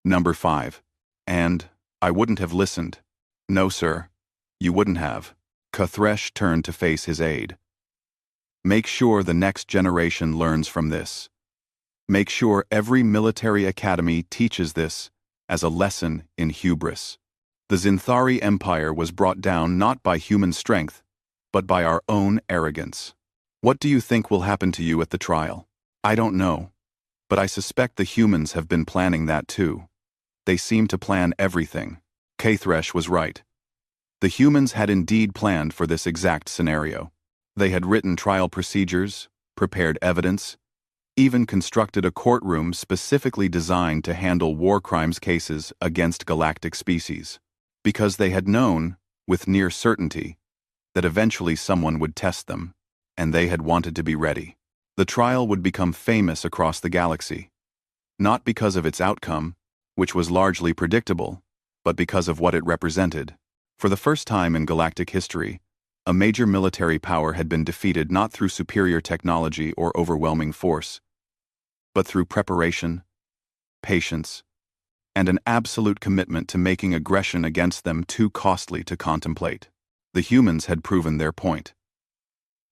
Number 5. And I wouldn't have listened. No, sir, you wouldn't have. Kathresh turned to face his aide. Make sure the next generation learns from this. Make sure every military academy teaches this as a lesson in hubris. The Zinthari Empire was brought down not by human strength, but by our own arrogance. What do you think will happen to you at the trial? I don't know, but I suspect the humans have been planning that too. They seem to plan everything. Kathresh was right. The humans had indeed planned for this exact scenario. They had written trial procedures, prepared evidence, even constructed a courtroom specifically designed to handle war crimes cases against galactic species. Because they had known, with near certainty, that eventually someone would test them, and they had wanted to be ready. The trial would become famous across the galaxy, not because of its outcome, which was largely predictable, but because of what it represented. For the first time in galactic history, a major military power had been defeated not through superior technology or overwhelming force, but through preparation, patience, and an absolute commitment to making aggression against them too costly to contemplate. The humans had proven their point.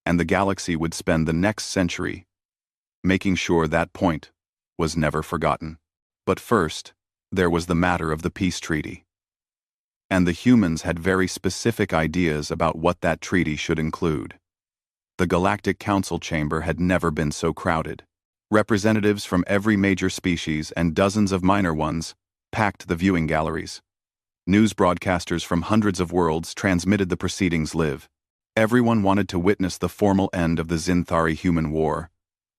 and the galaxy would spend the next century making sure that point was never forgotten. But first, there was the matter of the peace treaty. And the humans had very specific ideas about what that treaty should include. The Galactic Council chamber had never been so crowded. Representatives from every major species and dozens of minor ones packed the viewing galleries. News broadcasters from hundreds of worlds transmitted the proceedings live. Everyone wanted to witness the formal end of the Xinthari-human war,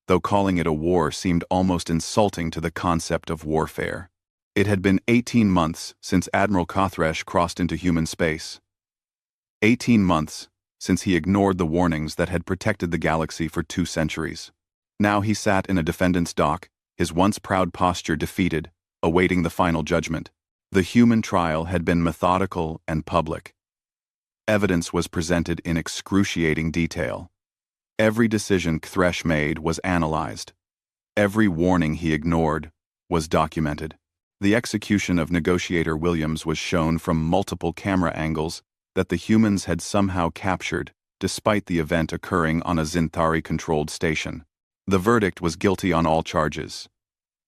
though calling it a war seemed almost insulting to the concept of warfare. It had been 18 months since Admiral Kothresh crossed into human space. 18 months since he ignored the warnings that had protected the galaxy for 2 centuries. Now he sat in a defendant's dock, his once proud posture defeated, awaiting the final judgment. The human trial had been methodical and public. Evidence was presented in excruciating detail. Every decision Kothresh made was analyzed. Every warning he ignored was documented. The execution of negotiator Williams was shown from multiple camera angles that the humans had somehow captured, despite the event occurring on a Xinthari-controlled station. The verdict was guilty on all charges.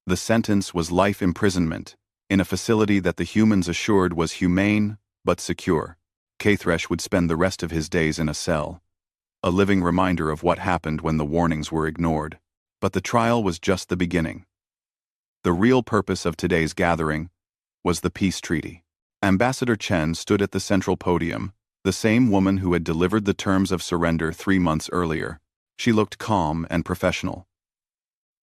The sentence was life imprisonment, in a facility that the humans assured was humane but secure. Kothresh would spend the rest of his days in a cell, a living reminder of what happened when the warnings were ignored. But the trial was just the beginning. The real purpose of today's gathering was the peace treaty. Ambassador Chen stood at the central podium, the same woman who had delivered the terms of surrender 3 months earlier. She looked calm and professional,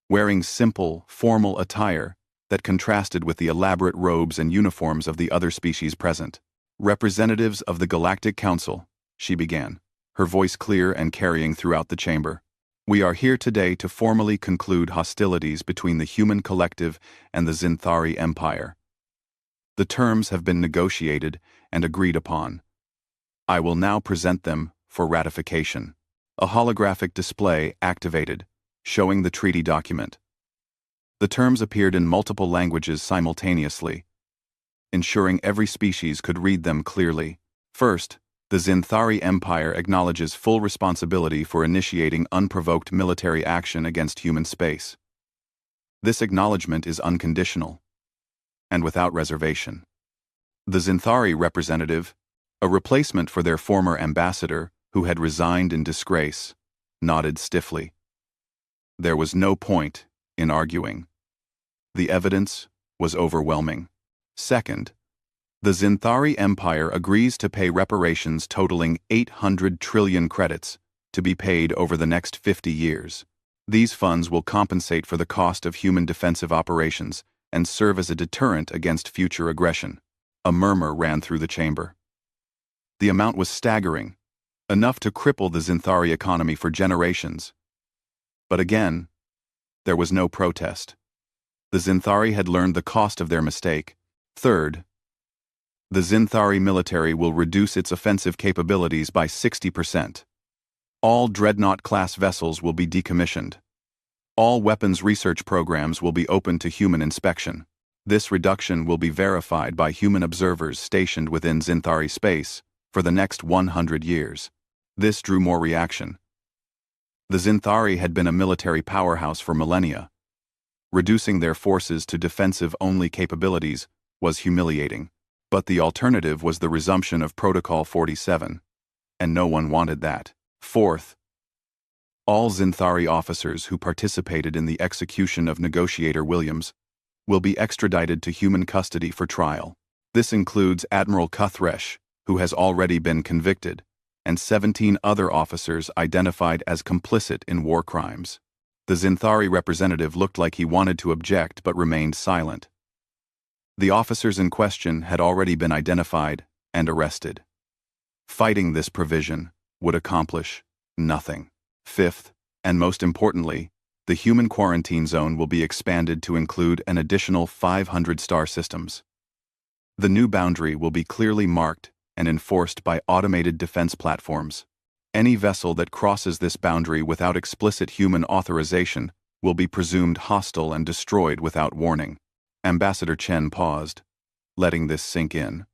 wearing simple, formal attire that contrasted with the elaborate robes and uniforms of the other species present. "Representatives of the Galactic Council," she began, her voice clear and carrying throughout the chamber. "We are here today to formally conclude hostilities between the human collective and the Xinthari Empire. The terms have been negotiated and agreed upon. I will now present them for ratification." A holographic display activated, showing the treaty document. The terms appeared in multiple languages simultaneously, ensuring every species could read them clearly. First, the Xinthari Empire acknowledges full responsibility for initiating unprovoked military action against human space. This acknowledgement is unconditional and without reservation. The Xinthari representative, a replacement for their former ambassador who had resigned in disgrace, nodded stiffly. There was no point in arguing. The evidence was overwhelming. Second, the Xinthari Empire agrees to pay reparations totaling 800 trillion credits to be paid over the next 50 years. These funds will compensate for the cost of human defensive operations and serve as a deterrent against future aggression. A murmur ran through the chamber. The amount was staggering, enough to cripple the Xinthari economy for generations. But again, there was no protest. The Xinthari had learned the cost of their mistake. Third, the Xinthari military will reduce its offensive capabilities by 60%. All Dreadnought-class vessels will be decommissioned. All weapons research programs will be open to human inspection. This reduction will be verified by human observers stationed within Xinthari space for the next 100 years. This drew more reaction. The Xinthari had been a military powerhouse for millennia. Reducing their forces to defensive-only capabilities was humiliating. But the alternative was the resumption of Protocol 47, and no one wanted that. Fourth, all Xinthari officers who participated in the execution of negotiator Williams will be extradited to human custody for trial. This includes Admiral Kothresh, who has already been convicted, and 17 other officers identified as complicit in war crimes. The Xinthari representative looked like he wanted to object but remained silent. The officers in question had already been identified and arrested. Fighting this provision would accomplish nothing. Fifth, and most importantly, the human quarantine zone will be expanded to include an additional 500 star systems. The new boundary will be clearly marked and enforced by automated defense platforms. Any vessel that crosses this boundary without explicit human authorization will be presumed hostile and destroyed without warning. Ambassador Chen paused, letting this sink in.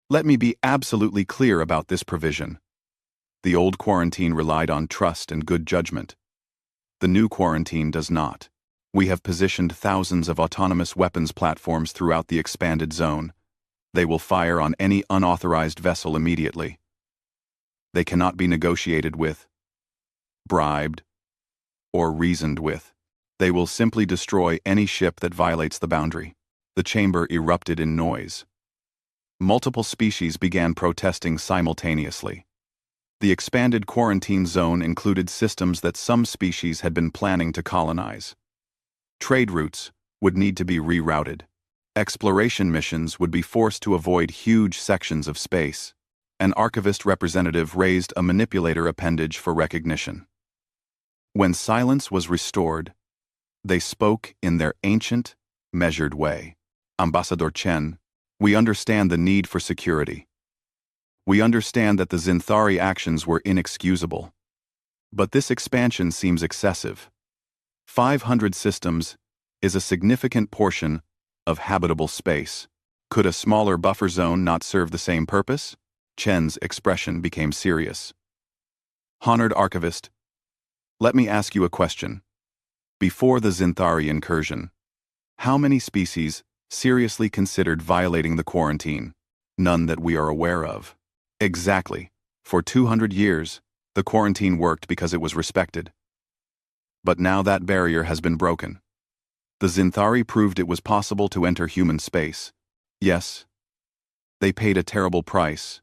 "Let me be absolutely clear about this provision. The old quarantine relied on trust and good judgment. The new quarantine does not. We have positioned thousands of autonomous weapons platforms throughout the expanded zone. They will fire on any unauthorized vessel immediately. They cannot be negotiated with, bribed, or reasoned with. They will simply destroy any ship that violates the boundary. The chamber erupted in noise. Multiple species began protesting simultaneously. The expanded quarantine zone included systems that some species had been planning to colonize. Trade routes would need to be rerouted. Exploration missions would be forced to avoid huge sections of space. An archivist representative raised a manipulator appendage for recognition. When silence was restored, they spoke in their ancient, measured way. Ambassador Chen, we understand the need for security. We understand that the Zinthari actions were inexcusable. But this expansion seems excessive. 500 systems is a significant portion of habitable space. Could a smaller buffer zone not serve the same purpose? Chen's expression became serious. Honored Archivist, let me ask you a question. Before the Zinthari incursion, how many species seriously considered violating the quarantine? None that we are aware of. Exactly. For 200 years, the quarantine worked because it was respected. But now that barrier has been broken. The Zinthari proved it was possible to enter human space. Yes, they paid a terrible price,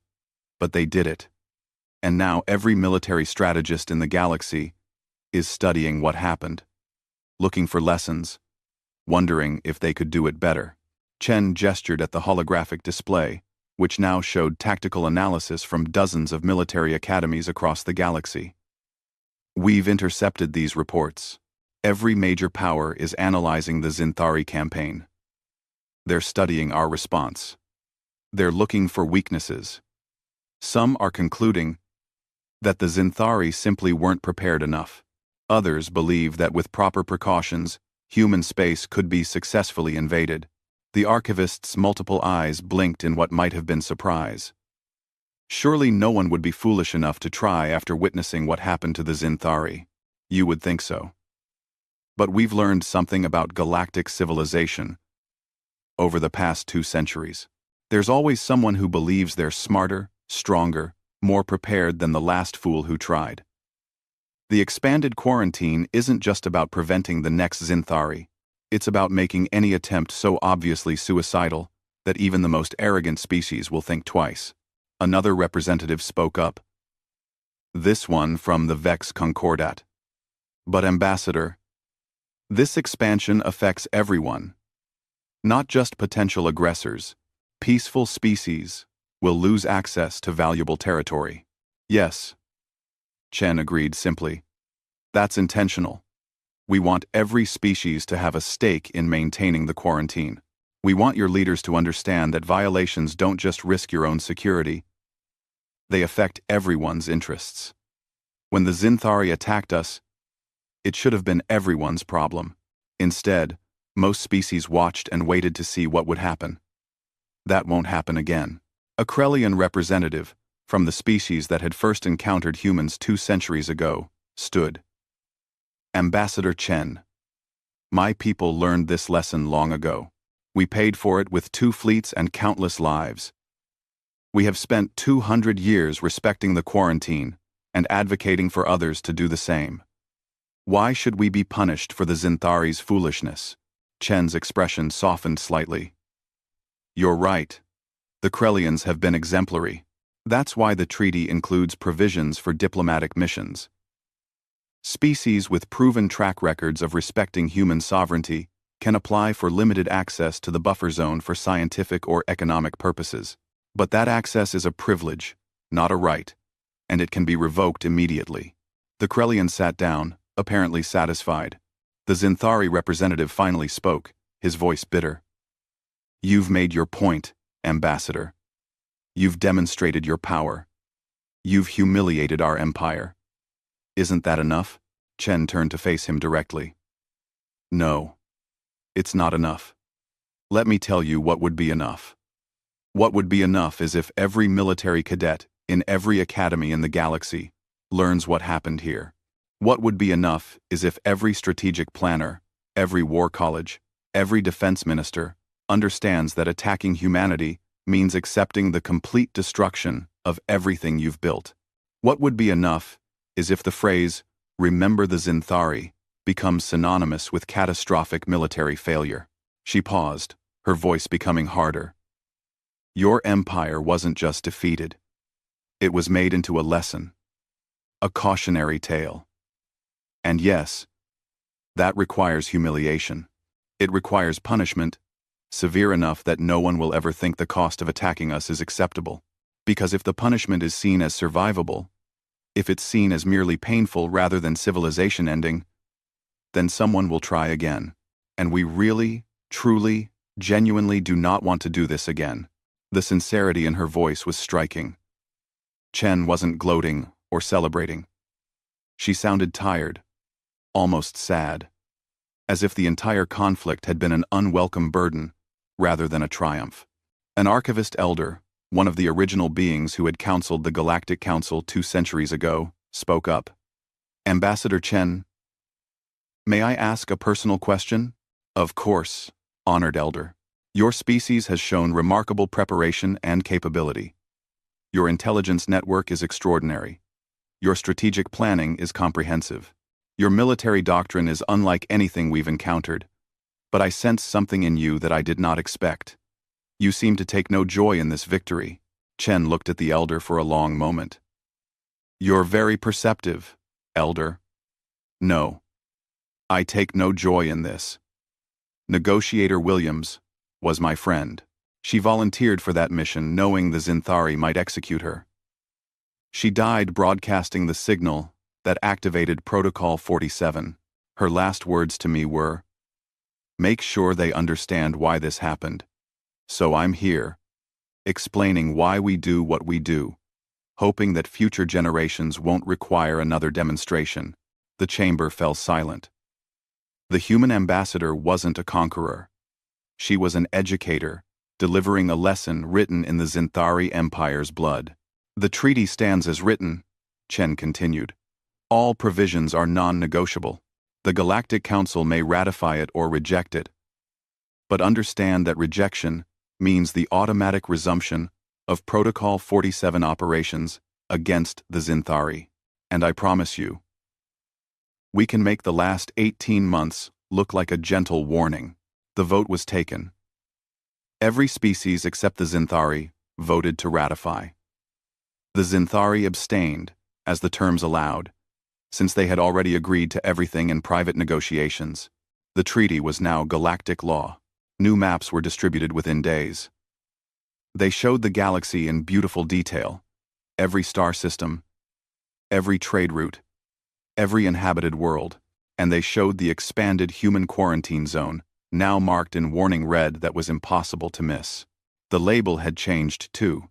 but they did it. And now every military strategist in the galaxy is studying what happened, looking for lessons, wondering if they could do it better. Chen gestured at the holographic display, which now showed tactical analysis from dozens of military academies across the galaxy. We've intercepted these reports. Every major power is analyzing the Zinthari campaign. They're studying our response. They're looking for weaknesses. Some are concluding that the Zinthari simply weren't prepared enough. Others believe that with proper precautions, human space could be successfully invaded. The archivist's multiple eyes blinked in what might have been surprise. Surely no one would be foolish enough to try after witnessing what happened to the Zinthari. You would think so. But we've learned something about galactic civilization over the past 2 centuries. There's always someone who believes they're smarter, stronger, more prepared than the last fool who tried. The expanded quarantine isn't just about preventing the next Zinthari. It's about making any attempt so obviously suicidal that even the most arrogant species will think twice. Another representative spoke up. This one from the Vex Concordat. But Ambassador, this expansion affects everyone. Not just potential aggressors. Peaceful species will lose access to valuable territory. Yes. Chen agreed simply. That's intentional. We want every species to have a stake in maintaining the quarantine. We want your leaders to understand that violations don't just risk your own security. They affect everyone's interests. When the Zinthari attacked us, it should have been everyone's problem. Instead, most species watched and waited to see what would happen. That won't happen again. A Krellian representative, from the species that had first encountered humans 2 centuries ago, stood. Ambassador Chen. My people learned this lesson long ago. We paid for it with 2 fleets and countless lives. We have spent 200 years respecting the quarantine and advocating for others to do the same. Why should we be punished for the Zinthari's foolishness? Chen's expression softened slightly. You're right. The Krellians have been exemplary. That's why the treaty includes provisions for diplomatic missions. Species with proven track records of respecting human sovereignty can apply for limited access to the buffer zone for scientific or economic purposes. But that access is a privilege, not a right, and it can be revoked immediately. The Krellian sat down, apparently satisfied. The Zinthari representative finally spoke, his voice bitter. You've made your point, Ambassador. You've demonstrated your power. You've humiliated our empire. Isn't that enough? Chen turned to face him directly. No. It's not enough. Let me tell you what would be enough. What would be enough is if every military cadet in every academy in the galaxy learns what happened here. What would be enough is if every strategic planner, every war college, every defense minister understands that attacking humanity means accepting the complete destruction of everything you've built. What would be enough is if the phrase, "Remember the Zinthari," becomes synonymous with catastrophic military failure. She paused, her voice becoming harder. Your empire wasn't just defeated. It was made into a lesson, a cautionary tale. And yes, that requires humiliation. It requires punishment, severe enough that no one will ever think the cost of attacking us is acceptable. Because if the punishment is seen as survivable, if it's seen as merely painful rather than civilization ending, then someone will try again. And we really, truly, genuinely do not want to do this again. The sincerity in her voice was striking. Chen wasn't gloating or celebrating. She sounded tired, almost sad, as if the entire conflict had been an unwelcome burden rather than a triumph. An archivist elder, one of the original beings who had counseled the Galactic Council 2 centuries ago, spoke up. Ambassador Chen, may I ask a personal question? Of course, honored elder. Your species has shown remarkable preparation and capability. Your intelligence network is extraordinary. Your strategic planning is comprehensive. Your military doctrine is unlike anything we've encountered. But I sense something in you that I did not expect. You seem to take no joy in this victory. Chen looked at the elder for a long moment. You're very perceptive, elder. No. I take no joy in this. Negotiator Williams was my friend. She volunteered for that mission knowing the Zinthari might execute her. She died broadcasting the signal that activated Protocol 47. Her last words to me were, "Make sure they understand why this happened." So I'm here, explaining why we do what we do, hoping that future generations won't require another demonstration. The chamber fell silent. The human ambassador wasn't a conqueror. She was an educator, delivering a lesson written in the Zinthari Empire's blood. The treaty stands as written, Chen continued. All provisions are non-negotiable. The Galactic Council may ratify it or reject it. But understand that rejection means the automatic resumption of Protocol 47 operations against the Zinthari. And I promise you, we can make the last 18 months look like a gentle warning. The vote was taken. Every species except the Zinthari voted to ratify. The Zinthari abstained, as the terms allowed, since they had already agreed to everything in private negotiations. The treaty was now galactic law. New maps were distributed within days. They showed the galaxy in beautiful detail, every star system, every trade route, every inhabited world, and they showed the expanded human quarantine zone, now marked in warning red that was impossible to miss. The label had changed too.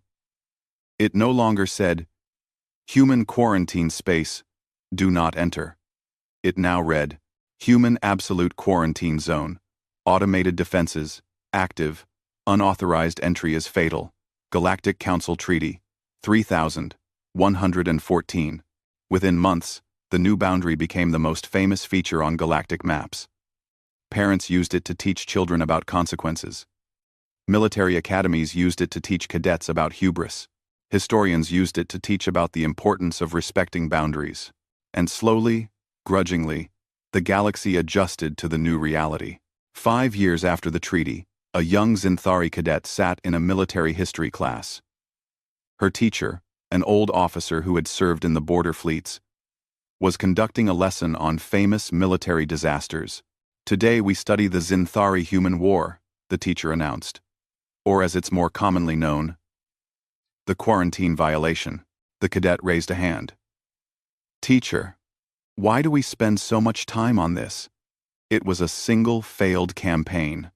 It no longer said, Human Quarantine Space, Do Not Enter. It now read, Human Absolute Quarantine Zone, Automated Defenses, Active, Unauthorized Entry is Fatal, Galactic Council Treaty, 3114. Within months, the new boundary became the most famous feature on galactic maps. Parents used it to teach children about consequences. Military academies used it to teach cadets about hubris. Historians used it to teach about the importance of respecting boundaries. And slowly, grudgingly, the galaxy adjusted to the new reality. 5 years after the treaty, a young Zinthari cadet sat in a military history class. Her teacher, an old officer who had served in the border fleets, was conducting a lesson on famous military disasters. Today we study the Zinthari Human War, the teacher announced. Or as it's more commonly known, the quarantine violation. The cadet raised a hand. Teacher, why do we spend so much time on this? It was a single failed campaign.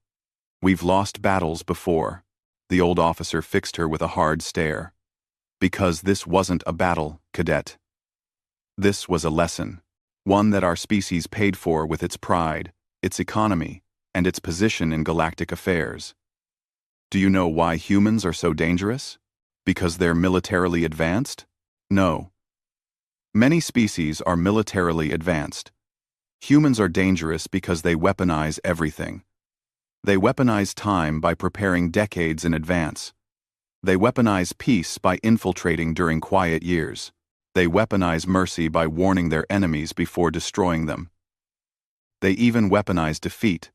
We've lost battles before. The old officer fixed her with a hard stare. Because this wasn't a battle, cadet. This was a lesson, one that our species paid for with its pride, its economy, and its position in galactic affairs. Do you know why humans are so dangerous? Because they're militarily advanced? No. Many species are militarily advanced. Humans are dangerous because they weaponize everything. They weaponize time by preparing decades in advance. They weaponize peace by infiltrating during quiet years. They weaponize mercy by warning their enemies before destroying them. They even weaponize defeat,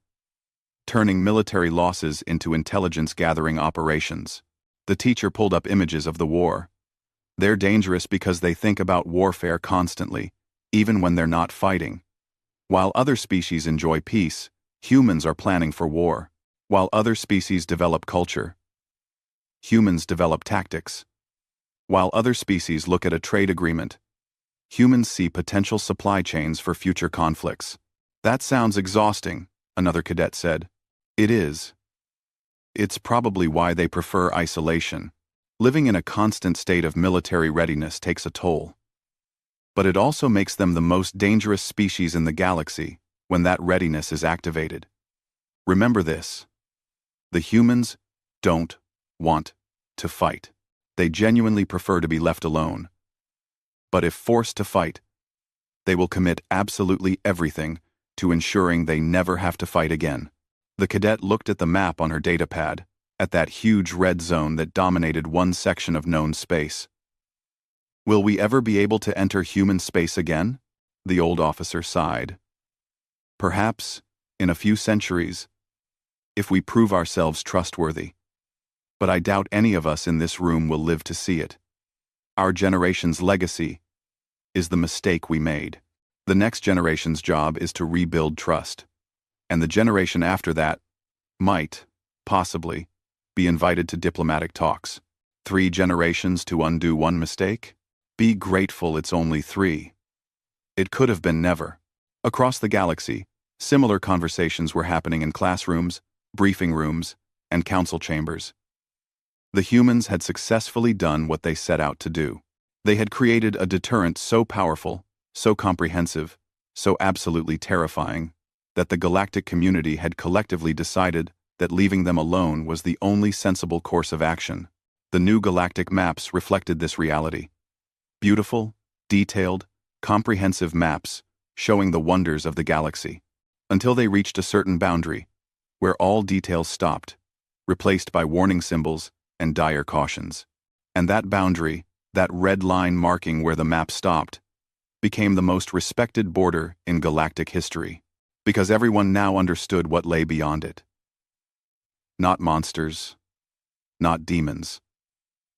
turning military losses into intelligence-gathering operations. The teacher pulled up images of the war. They're dangerous because they think about warfare constantly, even when they're not fighting. While other species enjoy peace, humans are planning for war. While other species develop culture, humans develop tactics. While other species look at a trade agreement, humans see potential supply chains for future conflicts. That sounds exhausting, another cadet said. It is. It's probably why they prefer isolation. Living in a constant state of military readiness takes a toll. But it also makes them the most dangerous species in the galaxy when that readiness is activated. Remember this. The humans don't want to fight. They genuinely prefer to be left alone. But if forced to fight, they will commit absolutely everything to ensuring they never have to fight again. The cadet looked at the map on her datapad, at that huge red zone that dominated one section of known space. Will we ever be able to enter human space again? The old officer sighed. Perhaps, in a few centuries, if we prove ourselves trustworthy. But I doubt any of us in this room will live to see it. Our generation's legacy is the mistake we made. The next generation's job is to rebuild trust. And the generation after that might, possibly, be invited to diplomatic talks. 3 generations to undo one mistake? Be grateful it's only 3. It could have been never. Across the galaxy, similar conversations were happening in classrooms, briefing rooms, and council chambers. The humans had successfully done what they set out to do. They had created a deterrent so powerful, so comprehensive, so absolutely terrifying, that the galactic community had collectively decided that leaving them alone was the only sensible course of action. The new galactic maps reflected this reality. Beautiful, detailed, comprehensive maps showing the wonders of the galaxy, until they reached a certain boundary, where all details stopped, replaced by warning symbols and dire cautions. And that boundary, that red line marking where the map stopped, became the most respected border in galactic history, because everyone now understood what lay beyond it. Not monsters, not demons,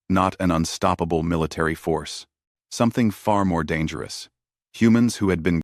not an unstoppable military force, something far more dangerous. Humans who had been